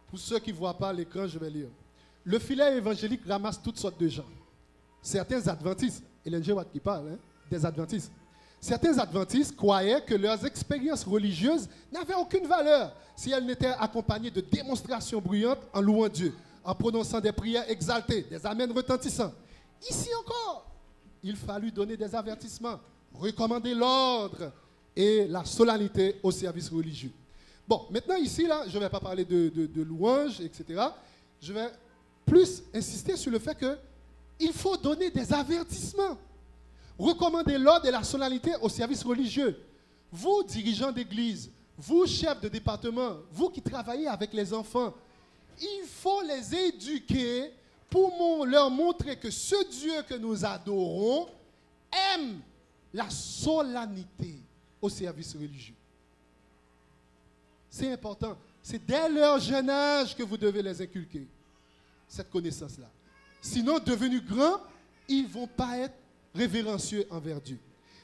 Pour ceux qui ne voient pas l'écran, je vais lire. Le filet évangélique ramasse toutes sortes de gens. Certains adventistes, Ellen G. White qui parle, hein, des adventistes. Certains adventistes croyaient que leurs expériences religieuses n'avaient aucune valeur si elles n'étaient accompagnées de démonstrations bruyantes en louant Dieu, en prononçant des prières exaltées, des amens retentissants. Ici encore, il fallut donner des avertissements, recommander l'ordre et la solennité au service religieux. Bon, maintenant ici, là, je ne vais pas parler de louanges, etc. Je vais plus insister sur le fait qu'il faut donner des avertissements. Recommander l'ordre et la solennité au service religieux. Vous, dirigeants d'église, vous, chefs de département, vous qui travaillez avec les enfants, il faut les éduquer pour leur montrer que ce Dieu que nous adorons aime la solennité au service religieux. C'est important. C'est dès leur jeune âge que vous devez les inculquer, cette connaissance-là. Sinon, devenus grands, ils ne vont pas être révérencieux envers Dieu.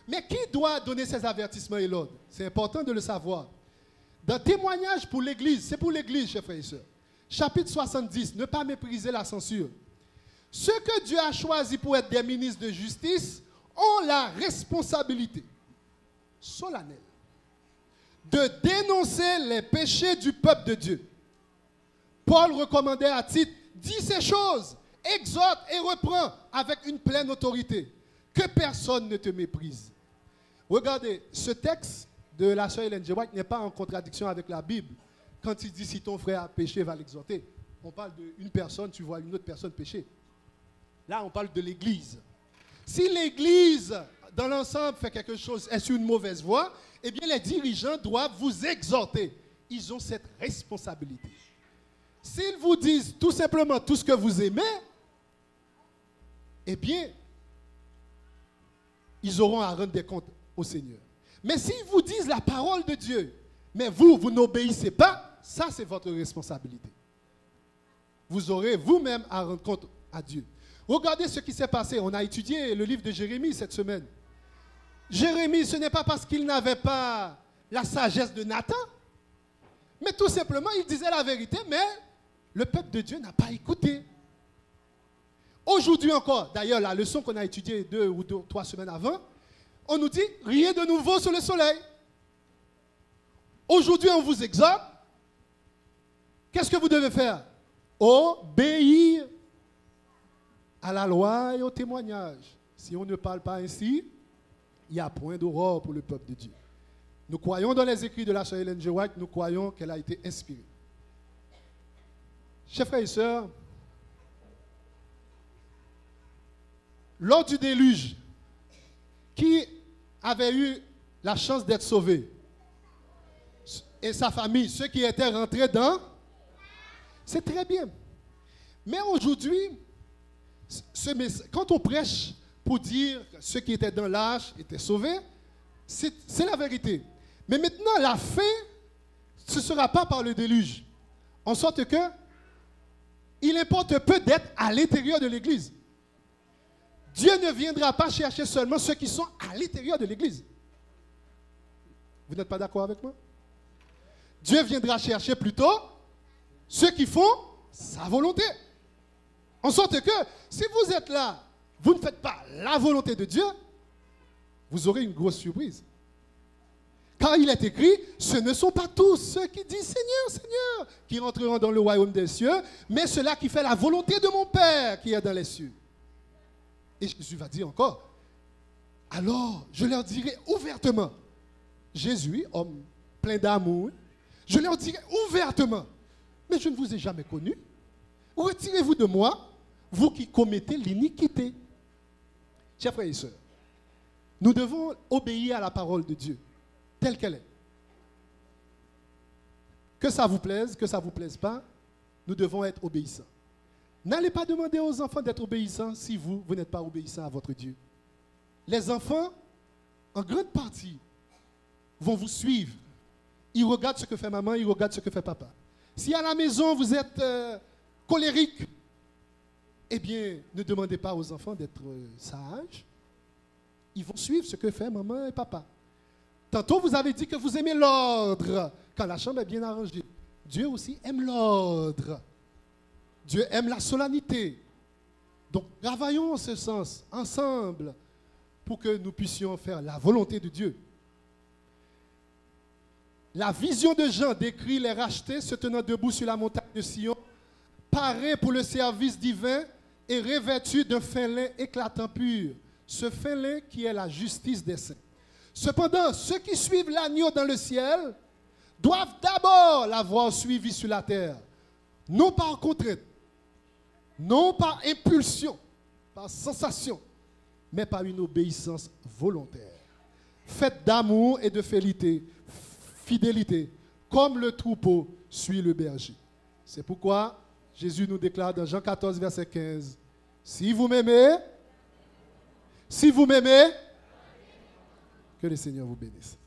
Mais qui doit donner ces avertissements et l'ordre? C'est important de le savoir. Dans Témoignage pour l'Église, c'est pour l'Église, chers frères et sœurs. Chapitre 70, ne pas mépriser la censure. Ceux que Dieu a choisis pour être des ministres de justice ont la responsabilité solennelle de dénoncer les péchés du peuple de Dieu. Paul recommandait à Tite, dis ces choses exhorte et reprend avec une pleine autorité. Que personne ne te méprise. Regardez, ce texte de la sœur Ellen G. White n'est pas en contradiction avec la Bible. Quand il dit si ton frère a péché, va l'exhorter. On parle d'une personne, tu vois une autre personne pécher. Là, on parle de l'Église. Si l'Église, dans l'ensemble, fait quelque chose, est sur une mauvaise voie, eh bien, les dirigeants doivent vous exhorter. Ils ont cette responsabilité. S'ils vous disent tout simplement tout ce que vous aimez, eh bien, ils auront à rendre des comptes au Seigneur. Mais s'ils vous disent la parole de Dieu, mais vous n'obéissez pas, ça c'est votre responsabilité. Vous aurez vous-même à rendre compte à Dieu. Regardez ce qui s'est passé. On a étudié le livre de Jérémie cette semaine. Jérémie, ce n'est pas parce qu'il n'avait pas la sagesse de Nathan, mais tout simplement, il disait la vérité, mais le peuple de Dieu n'a pas écouté. Aujourd'hui encore, d'ailleurs, la leçon qu'on a étudiée 2 ou 3 semaines avant, on nous dit rien de nouveau sous le soleil. Aujourd'hui, on vous exhorte. Qu'est-ce que vous devez faire? Obéir à la loi et au témoignage. Si on ne parle pas ainsi, il n'y a point d'aurore pour le peuple de Dieu. Nous croyons dans les écrits de la sœur Ellen G. White, nous croyons qu'elle a été inspirée. Chers frères et sœurs, lors du déluge, qui avait eu la chance d'être sauvé? Et sa famille, ceux qui étaient rentrés dans? C'est très bien. Mais aujourd'hui, quand on prêche pour dire que ceux qui étaient dans l'arche étaient sauvés, c'est la vérité. Mais maintenant, la fin, ce ne sera pas par le déluge. En sorte que, il importe peu d'être à l'intérieur de l'Église. Dieu ne viendra pas chercher seulement ceux qui sont à l'intérieur de l'Église. Vous n'êtes pas d'accord avec moi? Dieu viendra chercher plutôt ceux qui font sa volonté. En sorte que, si vous êtes là, vous ne faites pas la volonté de Dieu, vous aurez une grosse surprise. Car il est écrit, ce ne sont pas tous ceux qui disent Seigneur, Seigneur, qui rentreront dans le royaume des cieux, mais ceux-là qui font la volonté de mon Père qui est dans les cieux. Et Jésus va dire encore, alors je leur dirai ouvertement, Jésus, homme plein d'amour, je leur dirai ouvertement, mais je ne vous ai jamais connu. Retirez-vous de moi, vous qui commettez l'iniquité. Chers frères et sœurs, nous devons obéir à la parole de Dieu, telle qu'elle est. Que ça vous plaise, que ça ne vous plaise pas, nous devons être obéissants. N'allez pas demander aux enfants d'être obéissants si vous n'êtes pas obéissants à votre Dieu. Les enfants, en grande partie, vont vous suivre. Ils regardent ce que fait maman, ils regardent ce que fait papa. Si à la maison vous êtes colérique, eh bien, ne demandez pas aux enfants d'être sages. Ils vont suivre ce que fait maman et papa. Tantôt, vous avez dit que vous aimez l'ordre quand la chambre est bien arrangée. Dieu aussi aime l'ordre. Dieu aime la solennité. Donc, travaillons en ce sens, ensemble, pour que nous puissions faire la volonté de Dieu. La vision de Jean décrit les rachetés se tenant debout sur la montagne de Sion, parés pour le service divin et revêtus d'un fin lin éclatant pur. Ce fin lin qui est la justice des saints. Cependant, ceux qui suivent l'agneau dans le ciel doivent d'abord l'avoir suivi sur la terre, non par contrainte, non par impulsion, par sensation, mais par une obéissance volontaire, faite d'amour et de fidélité, comme le troupeau suit le berger. C'est pourquoi Jésus nous déclare dans Jean 14, verset 15, « Si vous m'aimez, que le Seigneur vous bénisse. »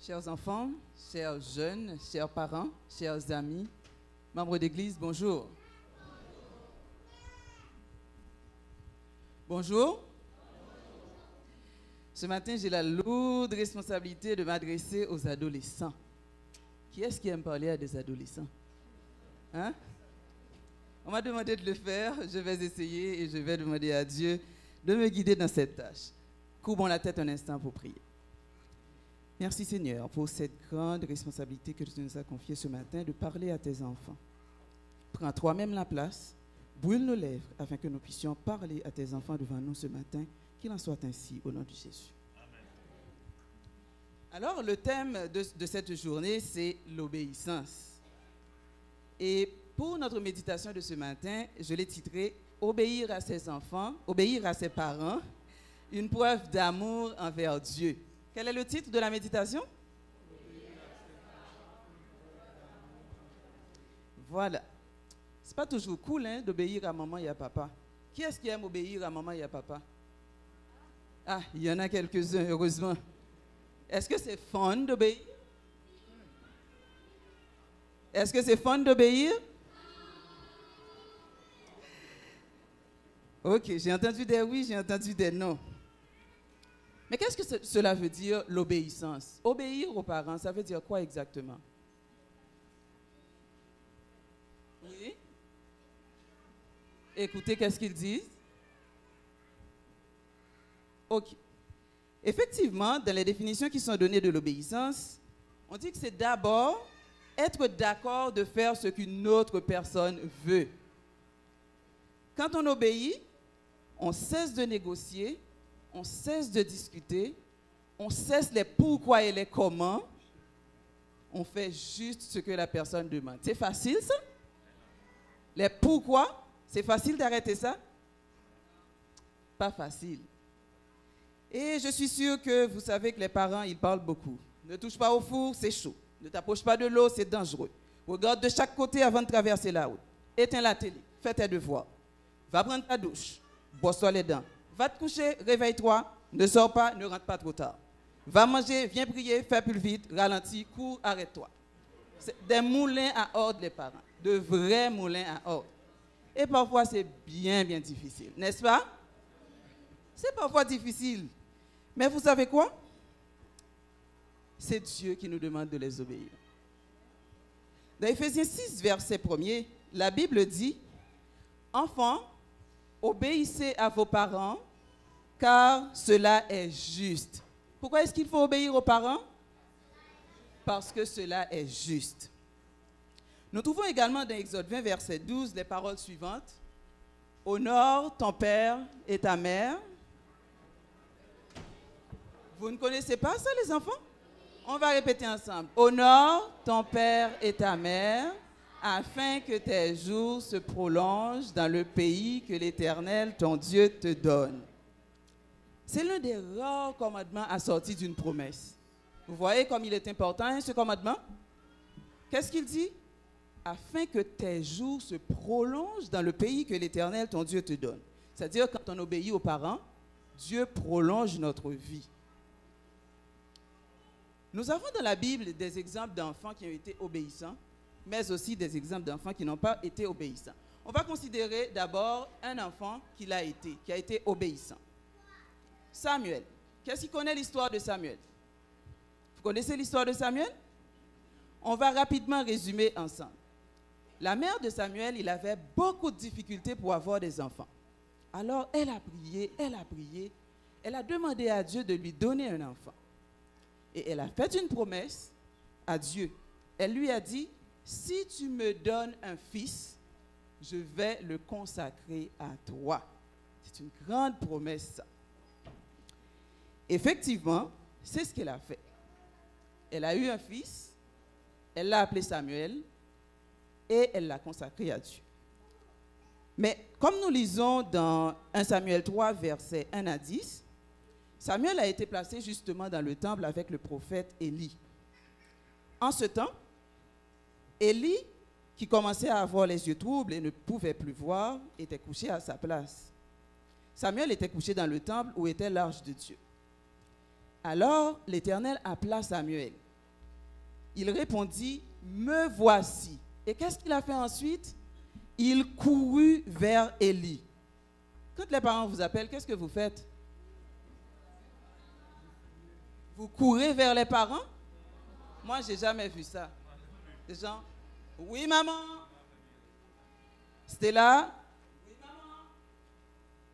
Chers enfants, chers jeunes, chers parents, chers amis, membres d'église, bonjour. Bonjour. Ce matin, j'ai la lourde responsabilité de m'adresser aux adolescents. Qui est-ce qui aime parler à des adolescents? Hein? On m'a demandé de le faire, je vais essayer et je vais demander à Dieu de me guider dans cette tâche. Courbons la tête un instant pour prier. Merci Seigneur pour cette grande responsabilité que tu nous as confiée ce matin de parler à tes enfants. Prends toi-même la place, brûle nos lèvres afin que nous puissions parler à tes enfants devant nous ce matin. Qu'il en soit ainsi au nom de Jésus. Amen. Alors le thème de cette journée, c'est l'obéissance. Et pour notre méditation de ce matin, je l'ai titré « Obéir à ses enfants, obéir à ses parents, une preuve d'amour envers Dieu ». Quel est le titre de la méditation? Voilà. C'est pas toujours cool hein, d'obéir à maman et à papa. Qui est-ce qui aime obéir à maman et à papa? Ah, il y en a quelques-uns, heureusement. Est-ce que c'est fun d'obéir? Est-ce que c'est fun d'obéir? Ok, j'ai entendu des oui, j'ai entendu des non. Mais qu'est-ce que cela veut dire, l'obéissance? Obéir aux parents, ça veut dire quoi exactement? Oui? Écoutez, qu'est-ce qu'ils disent? Ok. Effectivement, dans les définitions qui sont données de l'obéissance, on dit que c'est d'abord être d'accord de faire ce qu'une autre personne veut. Quand on obéit, on cesse de négocier, on cesse de discuter, on cesse les pourquoi et les comment, on fait juste ce que la personne demande. C'est facile ça? Les pourquoi, c'est facile d'arrêter ça? Pas facile. Et je suis sûre que vous savez que les parents, ils parlent beaucoup. Ne touche pas au four, c'est chaud. Ne t'approche pas de l'eau, c'est dangereux. Regarde de chaque côté avant de traverser la route. Éteins la télé, fais tes devoirs. Va prendre ta douche, brosse-toi les dents. Va te coucher, réveille-toi, ne sors pas, ne rentre pas trop tard. Va manger, viens prier, fais plus vite, ralentis, cours, arrête-toi. C'est des moulins à ordre, les parents. De vrais moulins à ordre. Et parfois, c'est bien, bien difficile, n'est-ce pas? C'est parfois difficile. Mais vous savez quoi? C'est Dieu qui nous demande de les obéir. Dans Éphésiens 6, verset 1er, la Bible dit « Enfants, obéissez à vos parents, car cela est juste. » Pourquoi est-ce qu'il faut obéir aux parents? Parce que cela est juste. Nous trouvons également dans Exode 20, verset 12, les paroles suivantes. « Honore ton père et ta mère. » Vous ne connaissez pas ça, les enfants? On va répéter ensemble. « Honore ton père et ta mère, afin que tes jours se prolongent dans le pays que l'Éternel, ton Dieu, te donne. » C'est l'un des rares commandements assortis d'une promesse. Vous voyez comme il est important, hein, ce commandement? Qu'est-ce qu'il dit? Afin que tes jours se prolongent dans le pays que l'Éternel, ton Dieu, te donne. C'est-à-dire, quand on obéit aux parents, Dieu prolonge notre vie. Nous avons dans la Bible des exemples d'enfants qui ont été obéissants, mais aussi des exemples d'enfants qui n'ont pas été obéissants. On va considérer d'abord un enfant qui a été obéissant. Samuel. Qu'est-ce qui connaît l'histoire de Samuel? Vous connaissez l'histoire de Samuel? On va rapidement résumer ensemble. La mère de Samuel, il avait beaucoup de difficultés pour avoir des enfants. Alors, elle a prié, elle a demandé à Dieu de lui donner un enfant. Et elle a fait une promesse à Dieu. Elle lui a dit, si tu me donnes un fils, je vais le consacrer à toi. C'est une grande promesse, ça. Effectivement, c'est ce qu'elle a fait. Elle a eu un fils, elle l'a appelé Samuel, et elle l'a consacré à Dieu. Mais comme nous lisons dans 1 Samuel 3, versets 1 à 10, Samuel a été placé justement dans le temple avec le prophète Élie. En ce temps, Élie, qui commençait à avoir les yeux troubles et ne pouvait plus voir, était couché à sa place. Samuel était couché dans le temple où était l'arche de Dieu. Alors l'Éternel appela Samuel. Il répondit, « Me voici. » Et qu'est-ce qu'il a fait ensuite? Il courut vers Élie. Quand les parents vous appellent, qu'est-ce que vous faites? Vous courez vers les parents? Moi, je n'ai jamais vu ça. Les gens, oui maman. Stella, oui maman.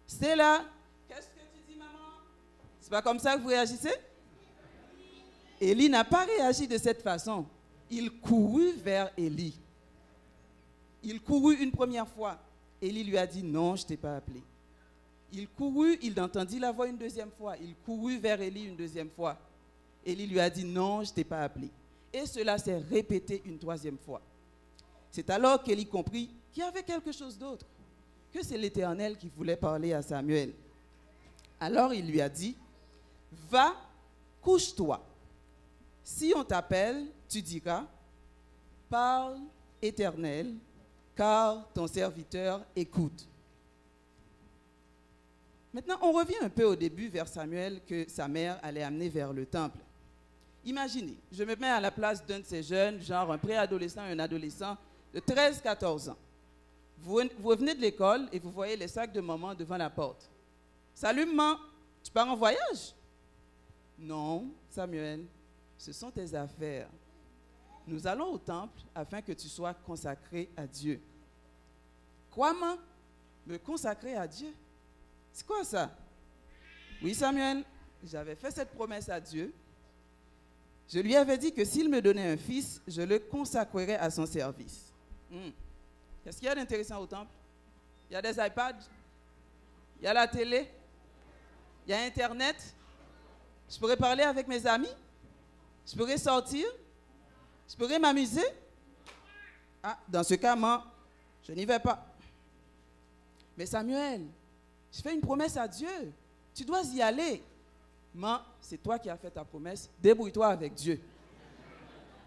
Stella, qu'est-ce que tu dis maman? C'est pas comme ça que vous réagissez? Élie n'a pas réagi de cette façon. Il courut vers Élie. Il courut une première fois. Élie lui a dit non, je ne t'ai pas appelé. Il courut, il entendit la voix une deuxième fois. Il courut vers Élie une deuxième fois. Élie lui a dit non, je ne t'ai pas appelé. Et cela s'est répété une troisième fois. C'est alors qu'Élie comprit qu'il y avait quelque chose d'autre, que c'est l'Éternel qui voulait parler à Samuel. Alors il lui a dit, va, couche-toi. Si on t'appelle, tu diras, parle, Éternel, car ton serviteur écoute. Maintenant, on revient un peu au début vers Samuel que sa mère allait amener vers le temple. Imaginez, je me mets à la place d'un de ces jeunes, genre un préadolescent et un adolescent de 13-14 ans. Vous venez de l'école et vous voyez les sacs de maman devant la porte. Salut maman, tu pars en voyage? Non, Samuel, ce sont tes affaires. Nous allons au temple afin que tu sois consacré à Dieu. Quoi, maman? Me consacrer à Dieu? C'est quoi ça? Oui, Samuel, j'avais fait cette promesse à Dieu. Je lui avais dit que s'il me donnait un fils, je le consacrerais à son service. Qu'est-ce qu'il y a d'intéressant au temple? Il y a des iPads, il y a la télé, il y a Internet. Je pourrais parler avec mes amis, je pourrais sortir, je pourrais m'amuser. Ah, dans ce cas, moi, je n'y vais pas. Mais Samuel, je fais une promesse à Dieu. Tu dois y aller. Mais c'est toi qui as fait ta promesse. Débrouille-toi avec Dieu.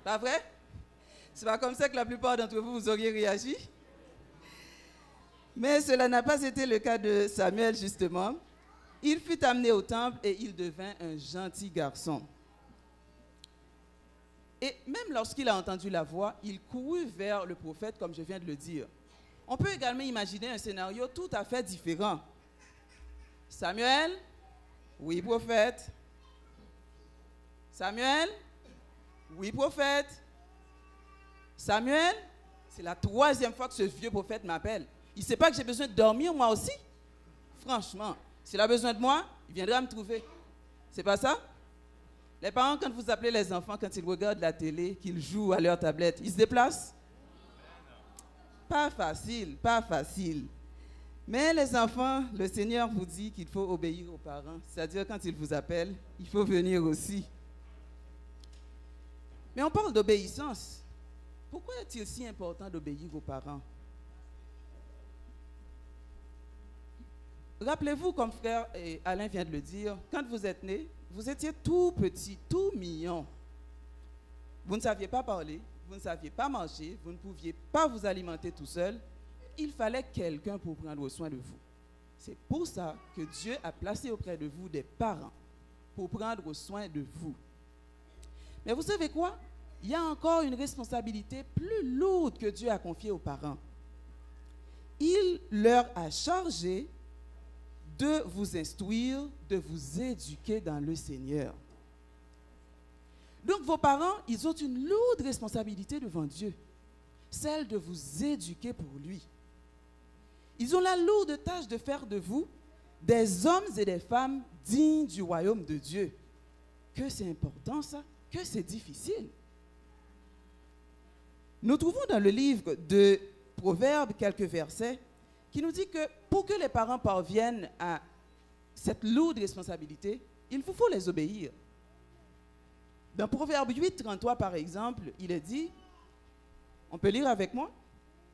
Pas vrai? C'est pas comme ça que la plupart d'entre vous, vous auriez réagi. Mais cela n'a pas été le cas de Samuel, justement. Il fut amené au temple et il devint un gentil garçon. Et même lorsqu'il a entendu la voix, il courut vers le prophète, comme je viens de le dire. On peut également imaginer un scénario tout à fait différent. Samuel? Oui, prophète. Samuel? Oui, prophète. Samuel? C'est la troisième fois que ce vieux prophète m'appelle. Il ne sait pas que j'ai besoin de dormir, moi aussi? Franchement, s'il a besoin de moi, il viendra me trouver. C'est pas ça? Les parents, quand vous appelez les enfants, quand ils regardent la télé, qu'ils jouent à leur tablette, ils se déplacent? Pas facile, pas facile. Mais les enfants, le Seigneur vous dit qu'il faut obéir aux parents. C'est-à-dire, quand ils vous appellent, il faut venir aussi. Mais on parle d'obéissance. Pourquoi est-il si important d'obéir aux parents? Rappelez-vous, comme frère Alain vient de le dire, quand vous êtes né, vous étiez tout petit, tout mignon. Vous ne saviez pas parler, vous ne saviez pas marcher, vous ne pouviez pas vous alimenter tout seul. Il fallait quelqu'un pour prendre soin de vous. C'est pour ça que Dieu a placé auprès de vous des parents pour prendre soin de vous. Mais vous savez quoi? Il y a encore une responsabilité plus lourde que Dieu a confiée aux parents. Il leur a chargé de vous instruire, de vous éduquer dans le Seigneur. Donc vos parents, ils ont une lourde responsabilité devant Dieu, celle de vous éduquer pour lui. Ils ont la lourde tâche de faire de vous des hommes et des femmes dignes du royaume de Dieu. Que c'est important ça, que c'est difficile. Nous trouvons dans le livre de Proverbes quelques versets qui nous dit que pour que les parents parviennent à cette lourde responsabilité, il vous faut les obéir. Dans Proverbe 8, 33 par exemple, il est dit, on peut lire avec moi,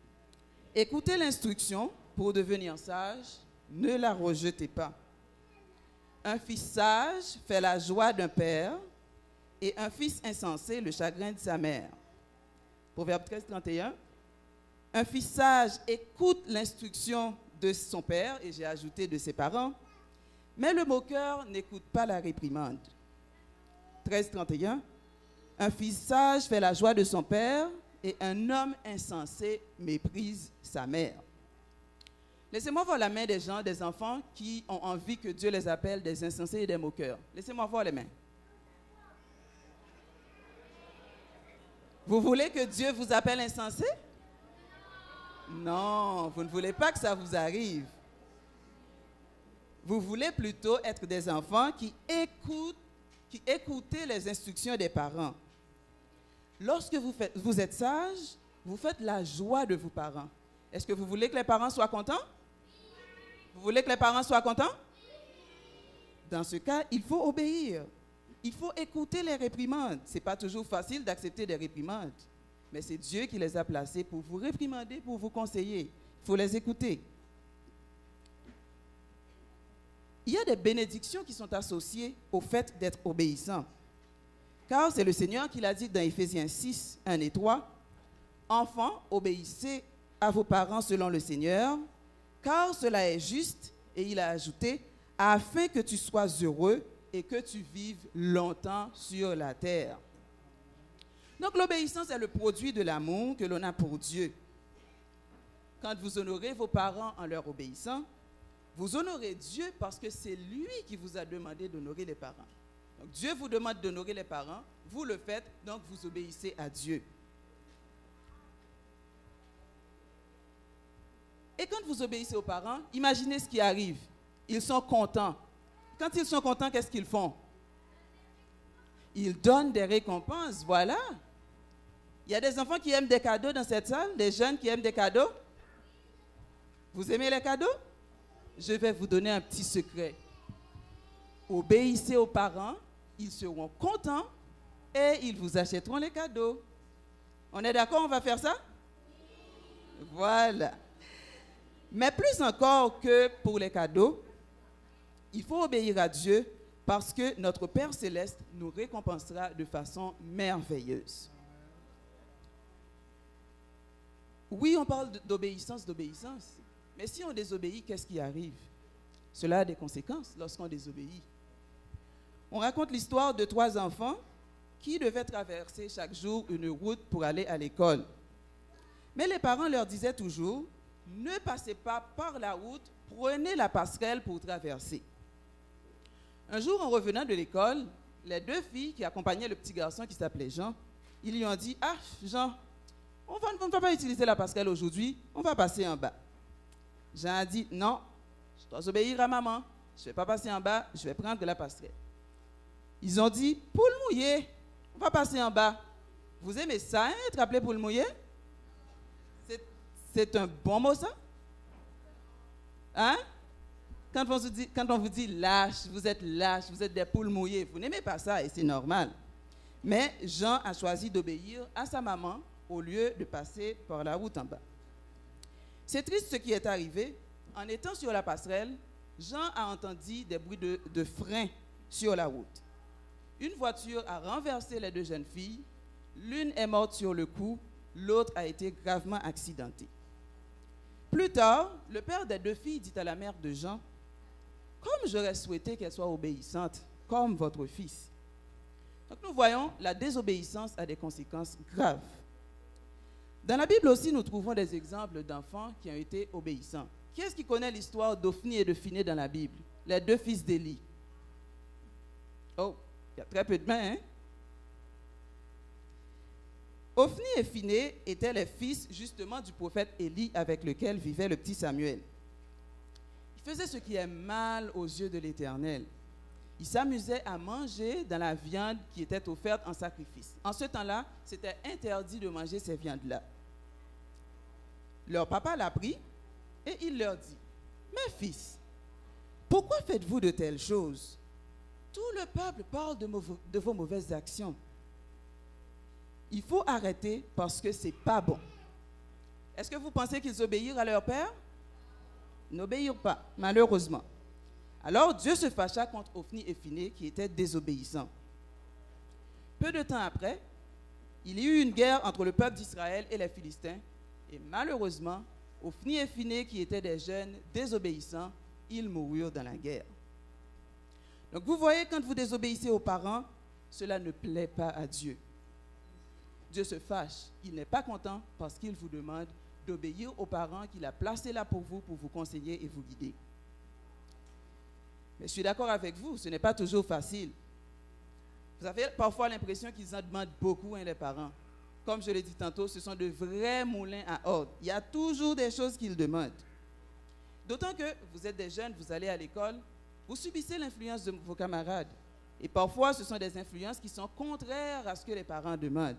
« Écoutez l'instruction pour devenir sage, ne la rejetez pas. Un fils sage fait la joie d'un père et un fils insensé le chagrin de sa mère. » Proverbe 13, 31. Un fils sage écoute l'instruction de son père, et j'ai ajouté de ses parents, mais le moqueur n'écoute pas la réprimande. 13, 31. Un fils sage fait la joie de son père, et un homme insensé méprise sa mère. Laissez-moi voir la main des gens, des enfants qui ont envie que Dieu les appelle des insensés et des moqueurs. Laissez-moi voir les mains. Vous voulez que Dieu vous appelle insensé? Non, vous ne voulez pas que ça vous arrive. Vous voulez plutôt être des enfants qui écoutent les instructions des parents. Lorsque vous êtes sage, vous faites la joie de vos parents. Est-ce que vous voulez que les parents soient contents? Vous voulez que les parents soient contents? Dans ce cas, il faut obéir. Il faut écouter les réprimandes. Ce n'est pas toujours facile d'accepter des réprimandes, mais c'est Dieu qui les a placés pour vous réprimander, pour vous conseiller. Il faut les écouter. Il y a des bénédictions qui sont associées au fait d'être obéissant. Car c'est le Seigneur qui l'a dit dans Éphésiens 6, 1 et 3. « Enfants, obéissez à vos parents selon le Seigneur, car cela est juste. » Et il a ajouté, « afin que tu sois heureux et que tu vives longtemps sur la terre. » Donc l'obéissance est le produit de l'amour que l'on a pour Dieu. Quand vous honorez vos parents en leur obéissant, vous honorez Dieu parce que c'est lui qui vous a demandé d'honorer les parents. Donc Dieu vous demande d'honorer les parents, vous le faites, donc vous obéissez à Dieu. Et quand vous obéissez aux parents, imaginez ce qui arrive. Ils sont contents. Quand ils sont contents, qu'est-ce qu'ils font? Ils donnent des récompenses, voilà. Il y a des enfants qui aiment des cadeaux dans cette salle, des jeunes qui aiment des cadeaux. Vous aimez les cadeaux? Je vais vous donner un petit secret. Obéissez aux parents, ils seront contents et ils vous achèteront les cadeaux. On est d'accord, on va faire ça? Voilà. Mais plus encore que pour les cadeaux, il faut obéir à Dieu parce que notre Père Céleste nous récompensera de façon merveilleuse. Oui, on parle d'obéissance, mais si on désobéit, qu'est-ce qui arrive? Cela a des conséquences lorsqu'on désobéit. On raconte l'histoire de 3 enfants qui devaient traverser chaque jour une route pour aller à l'école. Mais les parents leur disaient toujours, ne passez pas par la route, prenez la passerelle pour traverser. Un jour, en revenant de l'école, les 2 filles qui accompagnaient le petit garçon qui s'appelait Jean, ils lui ont dit, « Ah, Jean, on ne va pas utiliser la passerelle aujourd'hui, on va passer en bas. » Jean a dit, « Non, je dois obéir à maman, je ne vais pas passer en bas, je vais prendre la passerelle. » Ils ont dit, « Poule mouillée, on va passer en bas. » Vous aimez ça, hein, être appelé poule mouillée? C'est un bon mot, ça? Hein? Quand on vous dit lâche, vous êtes des poules mouillées, vous n'aimez pas ça et c'est normal. Mais Jean a choisi d'obéir à sa maman au lieu de passer par la route en bas. C'est triste ce qui est arrivé. En étant sur la passerelle, Jean a entendu des bruits de frein sur la route. Une voiture a renversé les 2 jeunes filles. L'une est morte sur le coup, l'autre a été gravement accidentée. Plus tard, le père des 2 filles dit à la mère de Jean, « Comme j'aurais souhaité qu'elle soit obéissante, comme votre fils. » Donc nous voyons, la désobéissance a des conséquences graves. Dans la Bible aussi, nous trouvons des exemples d'enfants qui ont été obéissants. Qui est-ce qui connaît l'histoire d'Ophni et de Phiné dans la Bible? Les 2 fils d'Élie. Oh, il y a très peu de mains, hein? Ophni et Phiné étaient les fils justement du prophète Élie avec lequel vivait le petit Samuel. Ils faisaient ce qui est mal aux yeux de l'Éternel. Ils s'amusaient à manger dans la viande qui était offerte en sacrifice. En ce temps-là, c'était interdit de manger ces viandes-là. Leur papa l'a pris et il leur dit, « Mes fils, pourquoi faites-vous de telles choses? Tout le peuple parle de vos mauvaises actions. Il faut arrêter parce que ce n'est pas bon. » Est-ce que vous pensez qu'ils obéirent à leur père? Ils n'obéirent pas, malheureusement. Alors Dieu se fâcha contre Ophni et Phiné qui étaient désobéissants. Peu de temps après, il y eut une guerre entre le peuple d'Israël et les Philistins. Et malheureusement, Ophni et Phiné qui étaient des jeunes désobéissants, ils moururent dans la guerre. Donc vous voyez, quand vous désobéissez aux parents, cela ne plaît pas à Dieu. Dieu se fâche, il n'est pas content parce qu'il vous demande d'obéir aux parents qu'il a placés là pour vous conseiller et vous guider. Mais je suis d'accord avec vous, ce n'est pas toujours facile. Vous avez parfois l'impression qu'ils en demandent beaucoup, hein, les parents. comme je l'ai dit tantôt, ce sont de vrais moulins à ordre. Il y a toujours des choses qu'ils demandent. D'autant que vous êtes des jeunes, vous allez à l'école, vous subissez l'influence de vos camarades. Et parfois, ce sont des influences qui sont contraires à ce que les parents demandent.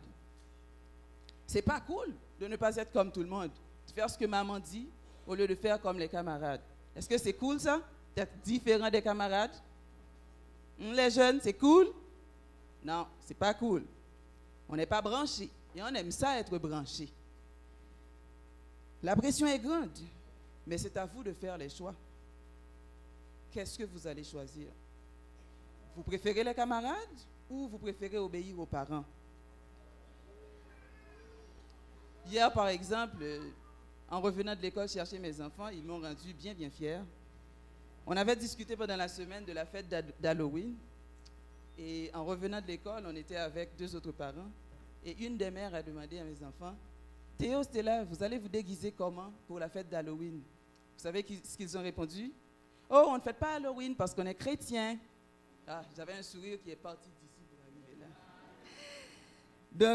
C'est pas cool de ne pas être comme tout le monde, de faire ce que maman dit au lieu de faire comme les camarades. Est-ce que c'est cool ça, d'être différent des camarades? Les jeunes, c'est cool? Non, c'est pas cool. On n'est pas branché et on aime ça être branché. La pression est grande, mais c'est à vous de faire les choix. Qu'est-ce que vous allez choisir? Vous préférez les camarades ou vous préférez obéir aux parents? Hier, par exemple, en revenant de l'école chercher mes enfants, ils m'ont rendu bien fier. On avait discuté pendant la semaine de la fête d'Halloween. Et en revenant de l'école, on était avec 2 autres parents. Et une des mères a demandé à mes enfants, « Théo, Stella, vous allez vous déguiser comment pour la fête d'Halloween? » Vous savez ce qu'ils ont répondu? « Oh, on ne fête pas Halloween parce qu'on est chrétien. » Ah, j'avais un sourire qui est parti d'ici pour arriver là.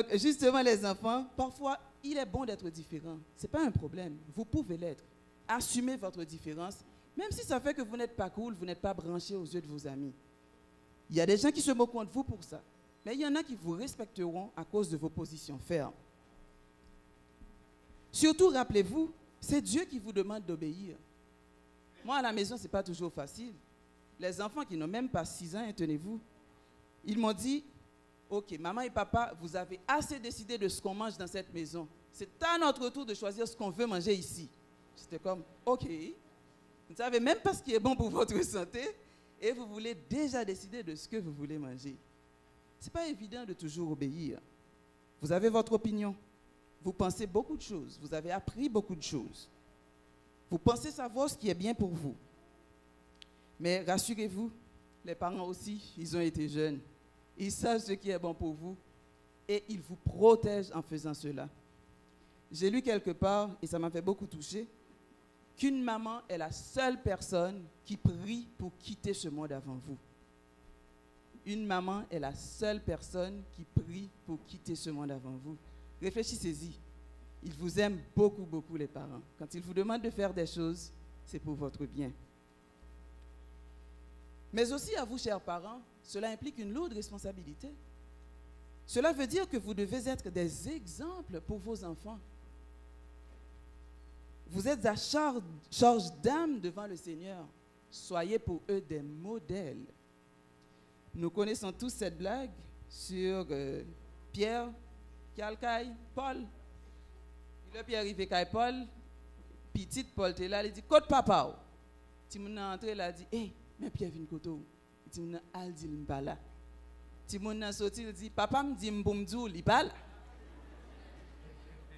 Donc, justement, les enfants, parfois, il est bon d'être différent. Ce n'est pas un problème. Vous pouvez l'être. Assumez votre différence, même si ça fait que vous n'êtes pas cool, vous n'êtes pas branché aux yeux de vos amis. Il y a des gens qui se moquent de vous pour ça. Mais il y en a qui vous respecteront à cause de vos positions fermes. Surtout, rappelez-vous, c'est Dieu qui vous demande d'obéir. Moi, à la maison, ce n'est pas toujours facile. Les enfants qui n'ont même pas 6 ans, tenez-vous, ils m'ont dit, « Ok, maman et papa, vous avez assez décidé de ce qu'on mange dans cette maison. C'est à notre tour de choisir ce qu'on veut manger ici. » J'étais comme, « Ok, vous ne savez même pas ce qui est bon pour votre santé et vous voulez déjà décider de ce que vous voulez manger. » Ce n'est pas évident de toujours obéir. Vous avez votre opinion. Vous pensez beaucoup de choses. Vous avez appris beaucoup de choses. Vous pensez savoir ce qui est bien pour vous. Mais rassurez-vous, les parents aussi, ils ont été jeunes. Ils savent ce qui est bon pour vous et ils vous protègent en faisant cela. J'ai lu quelque part, et ça m'a fait beaucoup toucher, qu'une maman est la seule personne qui prie pour quitter ce monde avant vous. Une maman est la seule personne qui prie pour quitter ce monde avant vous. Réfléchissez-y. Ils vous aiment beaucoup, beaucoup, les parents. Quand ils vous demandent de faire des choses, c'est pour votre bien. Mais aussi à vous, chers parents, cela implique une lourde responsabilité. Cela veut dire que vous devez être des exemples pour vos enfants. Vous êtes à charge d'âme devant le Seigneur. Soyez pour eux des modèles. Nous connaissons tous cette blague sur Pierre, Calcaille, Paul. Le Pierre arrivé à Paul, petite Paul était là, il dit, côte papa. Timoun a entré là, il dit, hey, mais Pierre vient koto. Timoun a dit, il pas là. Timoun a sorti, il dit, papa me dit, m'boumdou, il pas là.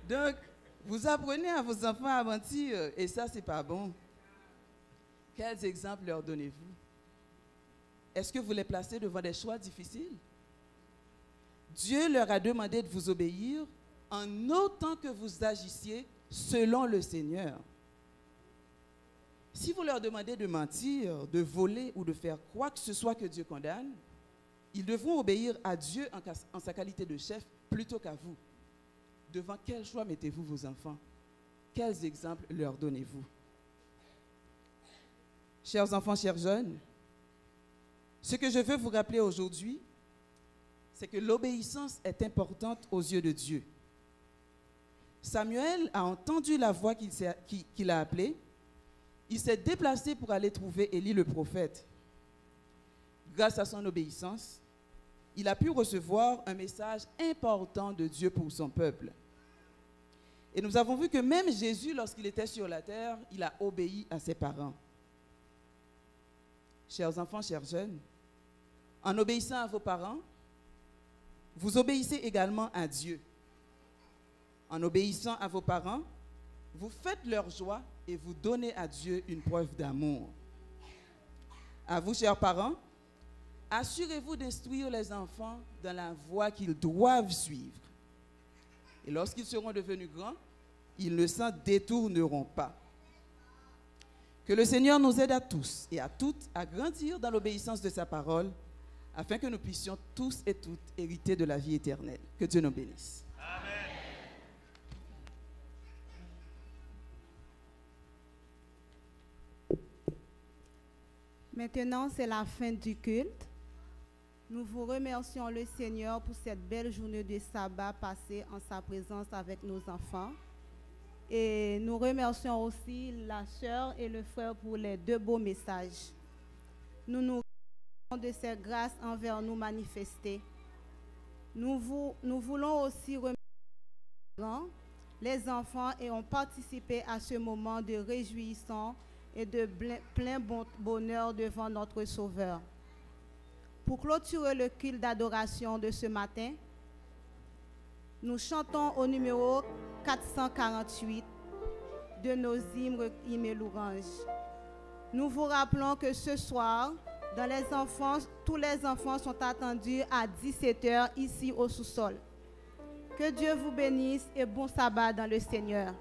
Donc, vous apprenez à vos enfants à mentir, et ça, c'est pas bon. Quels exemples leur donnez-vous? Est-ce que vous les placez devant des choix difficiles? Dieu leur a demandé de vous obéir en autant que vous agissiez selon le Seigneur. Si vous leur demandez de mentir, de voler ou de faire quoi que ce soit que Dieu condamne, ils devront obéir à Dieu en sa qualité de chef plutôt qu'à vous. Devant quel choix mettez-vous vos enfants? Quels exemples leur donnez-vous? Chers enfants, chers jeunes, ce que je veux vous rappeler aujourd'hui, c'est que l'obéissance est importante aux yeux de Dieu. Samuel a entendu la voix qu'il a appelée. Il s'est déplacé pour aller trouver Élie le prophète. Grâce à son obéissance, il a pu recevoir un message important de Dieu pour son peuple. Et nous avons vu que même Jésus, lorsqu'il était sur la terre, il a obéi à ses parents. Chers enfants, chers jeunes, en obéissant à vos parents, vous obéissez également à Dieu. En obéissant à vos parents, vous faites leur joie et vous donnez à Dieu une preuve d'amour. À vous, chers parents, assurez-vous d'instruire les enfants dans la voie qu'ils doivent suivre. Et lorsqu'ils seront devenus grands, ils ne s'en détourneront pas. Que le Seigneur nous aide à tous et à toutes à grandir dans l'obéissance de sa parole, afin que nous puissions tous et toutes hériter de la vie éternelle. Que Dieu nous bénisse. Amen. Maintenant, c'est la fin du culte. Nous vous remercions le Seigneur pour cette belle journée de sabbat passée en sa présence avec nos enfants. Et nous remercions aussi la sœur et le frère pour les 2 beaux messages. Nous nous remercions de cette grâce envers nous manifestée. Nous voulons aussi remercier les enfants et ont participé à ce moment de réjouissance et de plein bonheur devant notre Sauveur. Pour clôturer le culte d'adoration de ce matin, nous chantons au numéro 448 de nos hymnes et louanges. Nous vous rappelons que ce soir, tous les enfants sont attendus à 17h ici au sous-sol. Que Dieu vous bénisse et bon sabbat dans le Seigneur.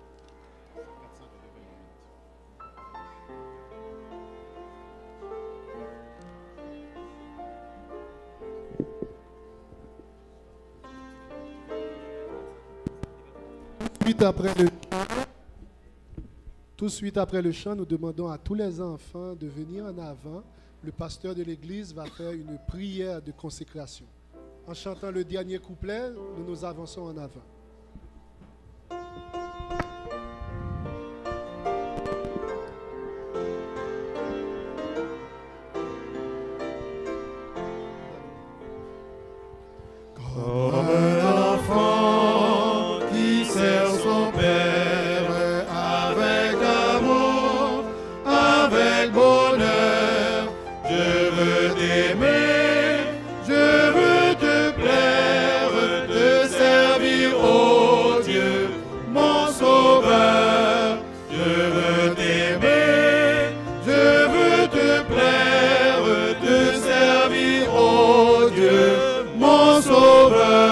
Tout de suite après le chant, nous demandons à tous les enfants de venir en avant. Le pasteur de l'église va faire une prière de consécration. En chantant le dernier couplet, nous avançons en avant. Comme un enfant qui sert son père avec amour, avec bonheur, je veux t'aimer, je veux te plaire, te servir, ô Dieu, mon sauveur. Je veux t'aimer, je veux te plaire, te servir, ô Dieu, mon sauveur.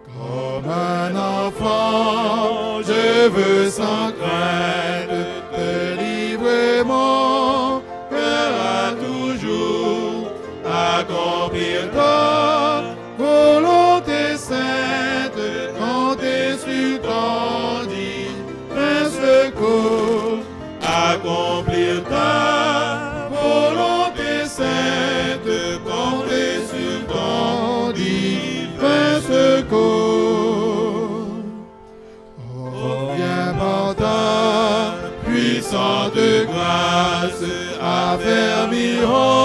Comme un enfant, je veux sans crainte te livrer mon cœur à toujours, accomplir ta volonté sainte, compter sur ton divin secours, accomplir ta volonté sainte, compter sur ton divin secours. Oh, viens par ta puissante grâce, affermirons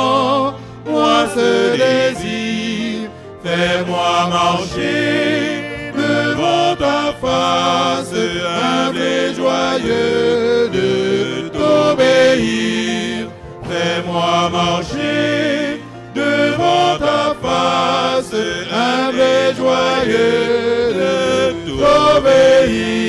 moi ce désir, fais-moi marcher devant ta face, humble et joyeux de t'obéir. Fais-moi marcher devant ta face, humble et joyeux de t'obéir.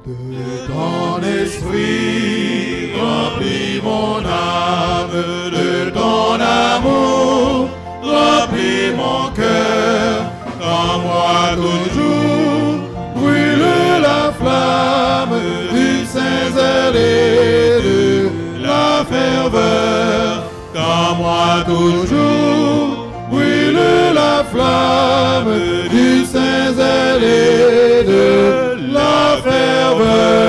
De ton esprit remplis mon âme, de ton amour remplis mon cœur, qu'en moi toujours brûle la flamme du saint zèle et de la ferveur, qu'en moi toujours brûle la flamme du saint zèle et de la ferveur.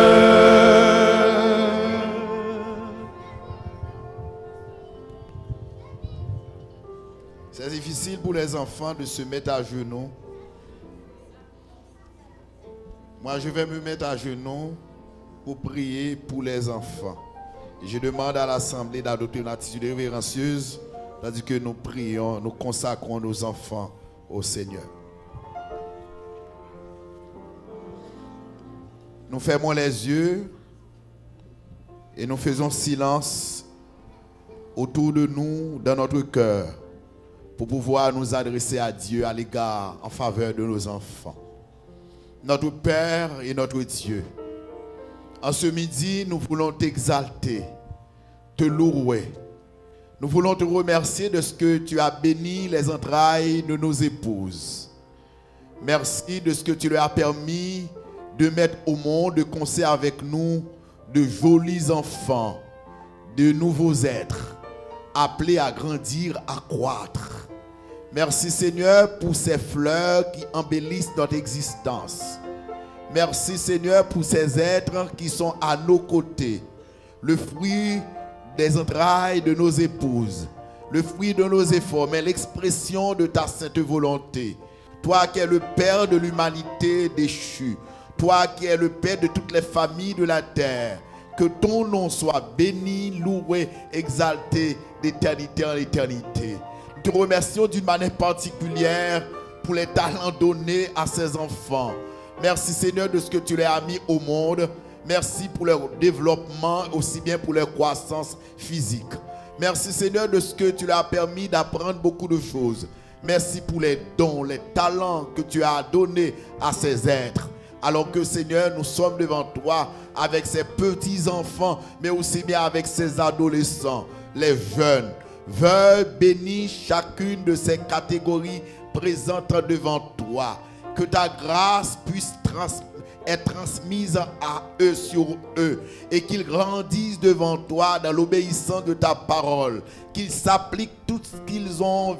C'est difficile pour les enfants de se mettre à genoux. Moi, je vais me mettre à genoux pour prier pour les enfants. Et je demande à l'Assemblée d'adopter une attitude révérencieuse, tandis que nous prions, nous consacrons nos enfants au Seigneur. Nous fermons les yeux et nous faisons silence autour de nous, dans notre cœur, pour pouvoir nous adresser à Dieu à l'égard, en faveur de nos enfants. Notre Père et notre Dieu, en ce midi, nous voulons t'exalter, te louer. Nous voulons te remercier de ce que tu as béni les entrailles de nos épouses. Merci de ce que tu leur as permis de mettre au monde, de concert avec nous, de jolis enfants, de nouveaux êtres, appelés à grandir, à croître. Merci Seigneur pour ces fleurs qui embellissent notre existence. Merci Seigneur pour ces êtres qui sont à nos côtés, le fruit des entrailles de nos épouses, le fruit de nos efforts, mais l'expression de ta sainte volonté. Toi qui es le Père de l'humanité déchue, toi qui es le Père de toutes les familles de la terre, que ton nom soit béni, loué, exalté d'éternité en éternité. Nous te remercions d'une manière particulière pour les talents donnés à ces enfants. Merci Seigneur de ce que tu les as mis au monde. Merci pour leur développement, aussi bien pour leur croissance physique. Merci Seigneur de ce que tu leur as permis d'apprendre beaucoup de choses. Merci pour les dons, les talents que tu as donnés à ces êtres. Alors que Seigneur, nous sommes devant toi avec ces petits enfants, mais aussi bien avec ces adolescents, les jeunes. Veuille bénir chacune de ces catégories présentes devant toi. Que ta grâce puisse être transmise à eux, sur eux, et qu'ils grandissent devant toi dans l'obéissance de ta parole, qu'ils s'appliquent tout ce qu'ils ont,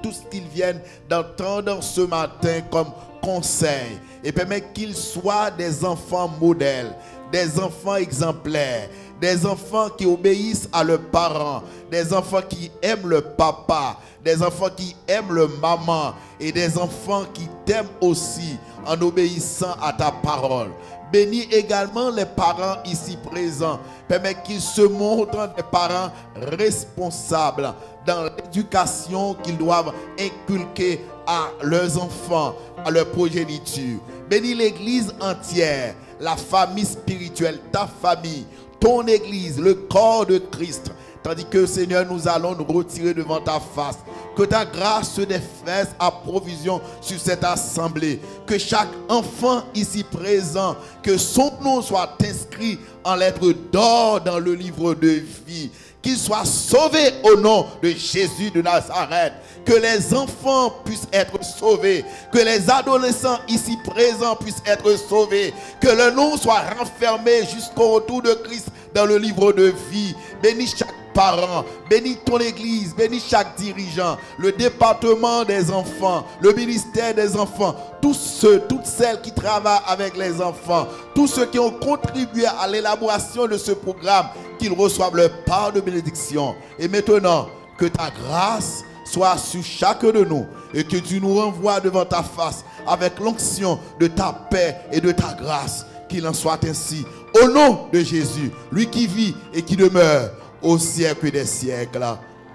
tout ce qu'ils viennent d'entendre ce matin comme conseil, et permet qu'ils soient des enfants modèles, des enfants exemplaires, des enfants qui obéissent à leurs parents, des enfants qui aiment le papa, des enfants qui aiment le maman, et des enfants qui t'aiment aussi en obéissant à ta parole. Bénis également les parents ici présents. Permets qu'ils se montrent des parents responsables dans l'éducation qu'ils doivent inculquer à leurs enfants, à leur progéniture. Bénis l'église entière, la famille spirituelle, ta famille, ton église, le corps de Christ. Tandis que, Seigneur, nous allons nous retirer devant ta face. Que ta grâce se déverse à provision sur cette assemblée. Que chaque enfant ici présent, que son nom soit inscrit en lettres d'or dans le livre de vie. Qu'il soit sauvé au nom de Jésus de Nazareth. Que les enfants puissent être sauvés. Que les adolescents ici présents puissent être sauvés. Que le nom soit renfermé jusqu'au retour de Christ dans le livre de vie. Bénis chaque parent, bénis ton église, bénis chaque dirigeant, le département des enfants, le ministère des enfants, tous ceux, toutes celles qui travaillent avec les enfants, tous ceux qui ont contribué à l'élaboration de ce programme, qu'ils reçoivent leur part de bénédiction. Et maintenant, que ta grâce soit sur chacun de nous et que tu nous renvoies devant ta face avec l'onction de ta paix et de ta grâce. Qu'il en soit ainsi. Au nom de Jésus, lui qui vit et qui demeure au siècle des siècles.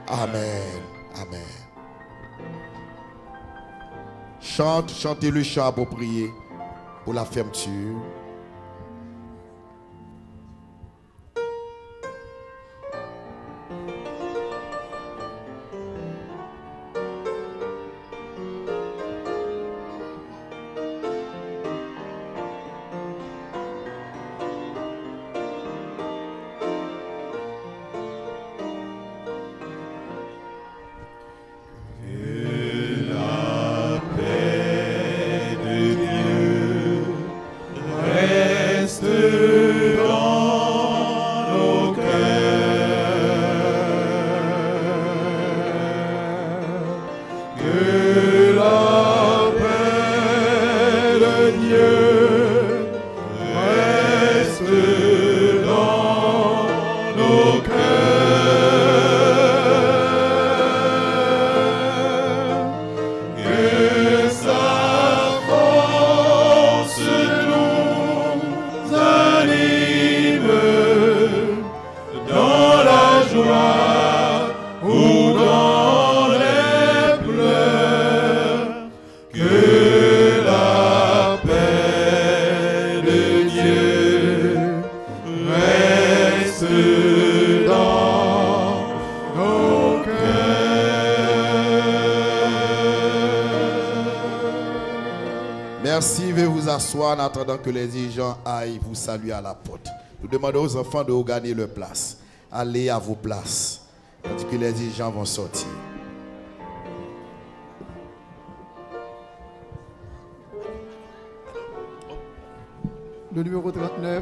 Amen. Amen. Chantez le chant approprié pour la fermeture. En attendant que les dirigeants aillent vous saluer à la porte. Nous demandons aux enfants de regagner leur place. Allez à vos places, tandis que les dirigeants vont sortir. le numéro 39.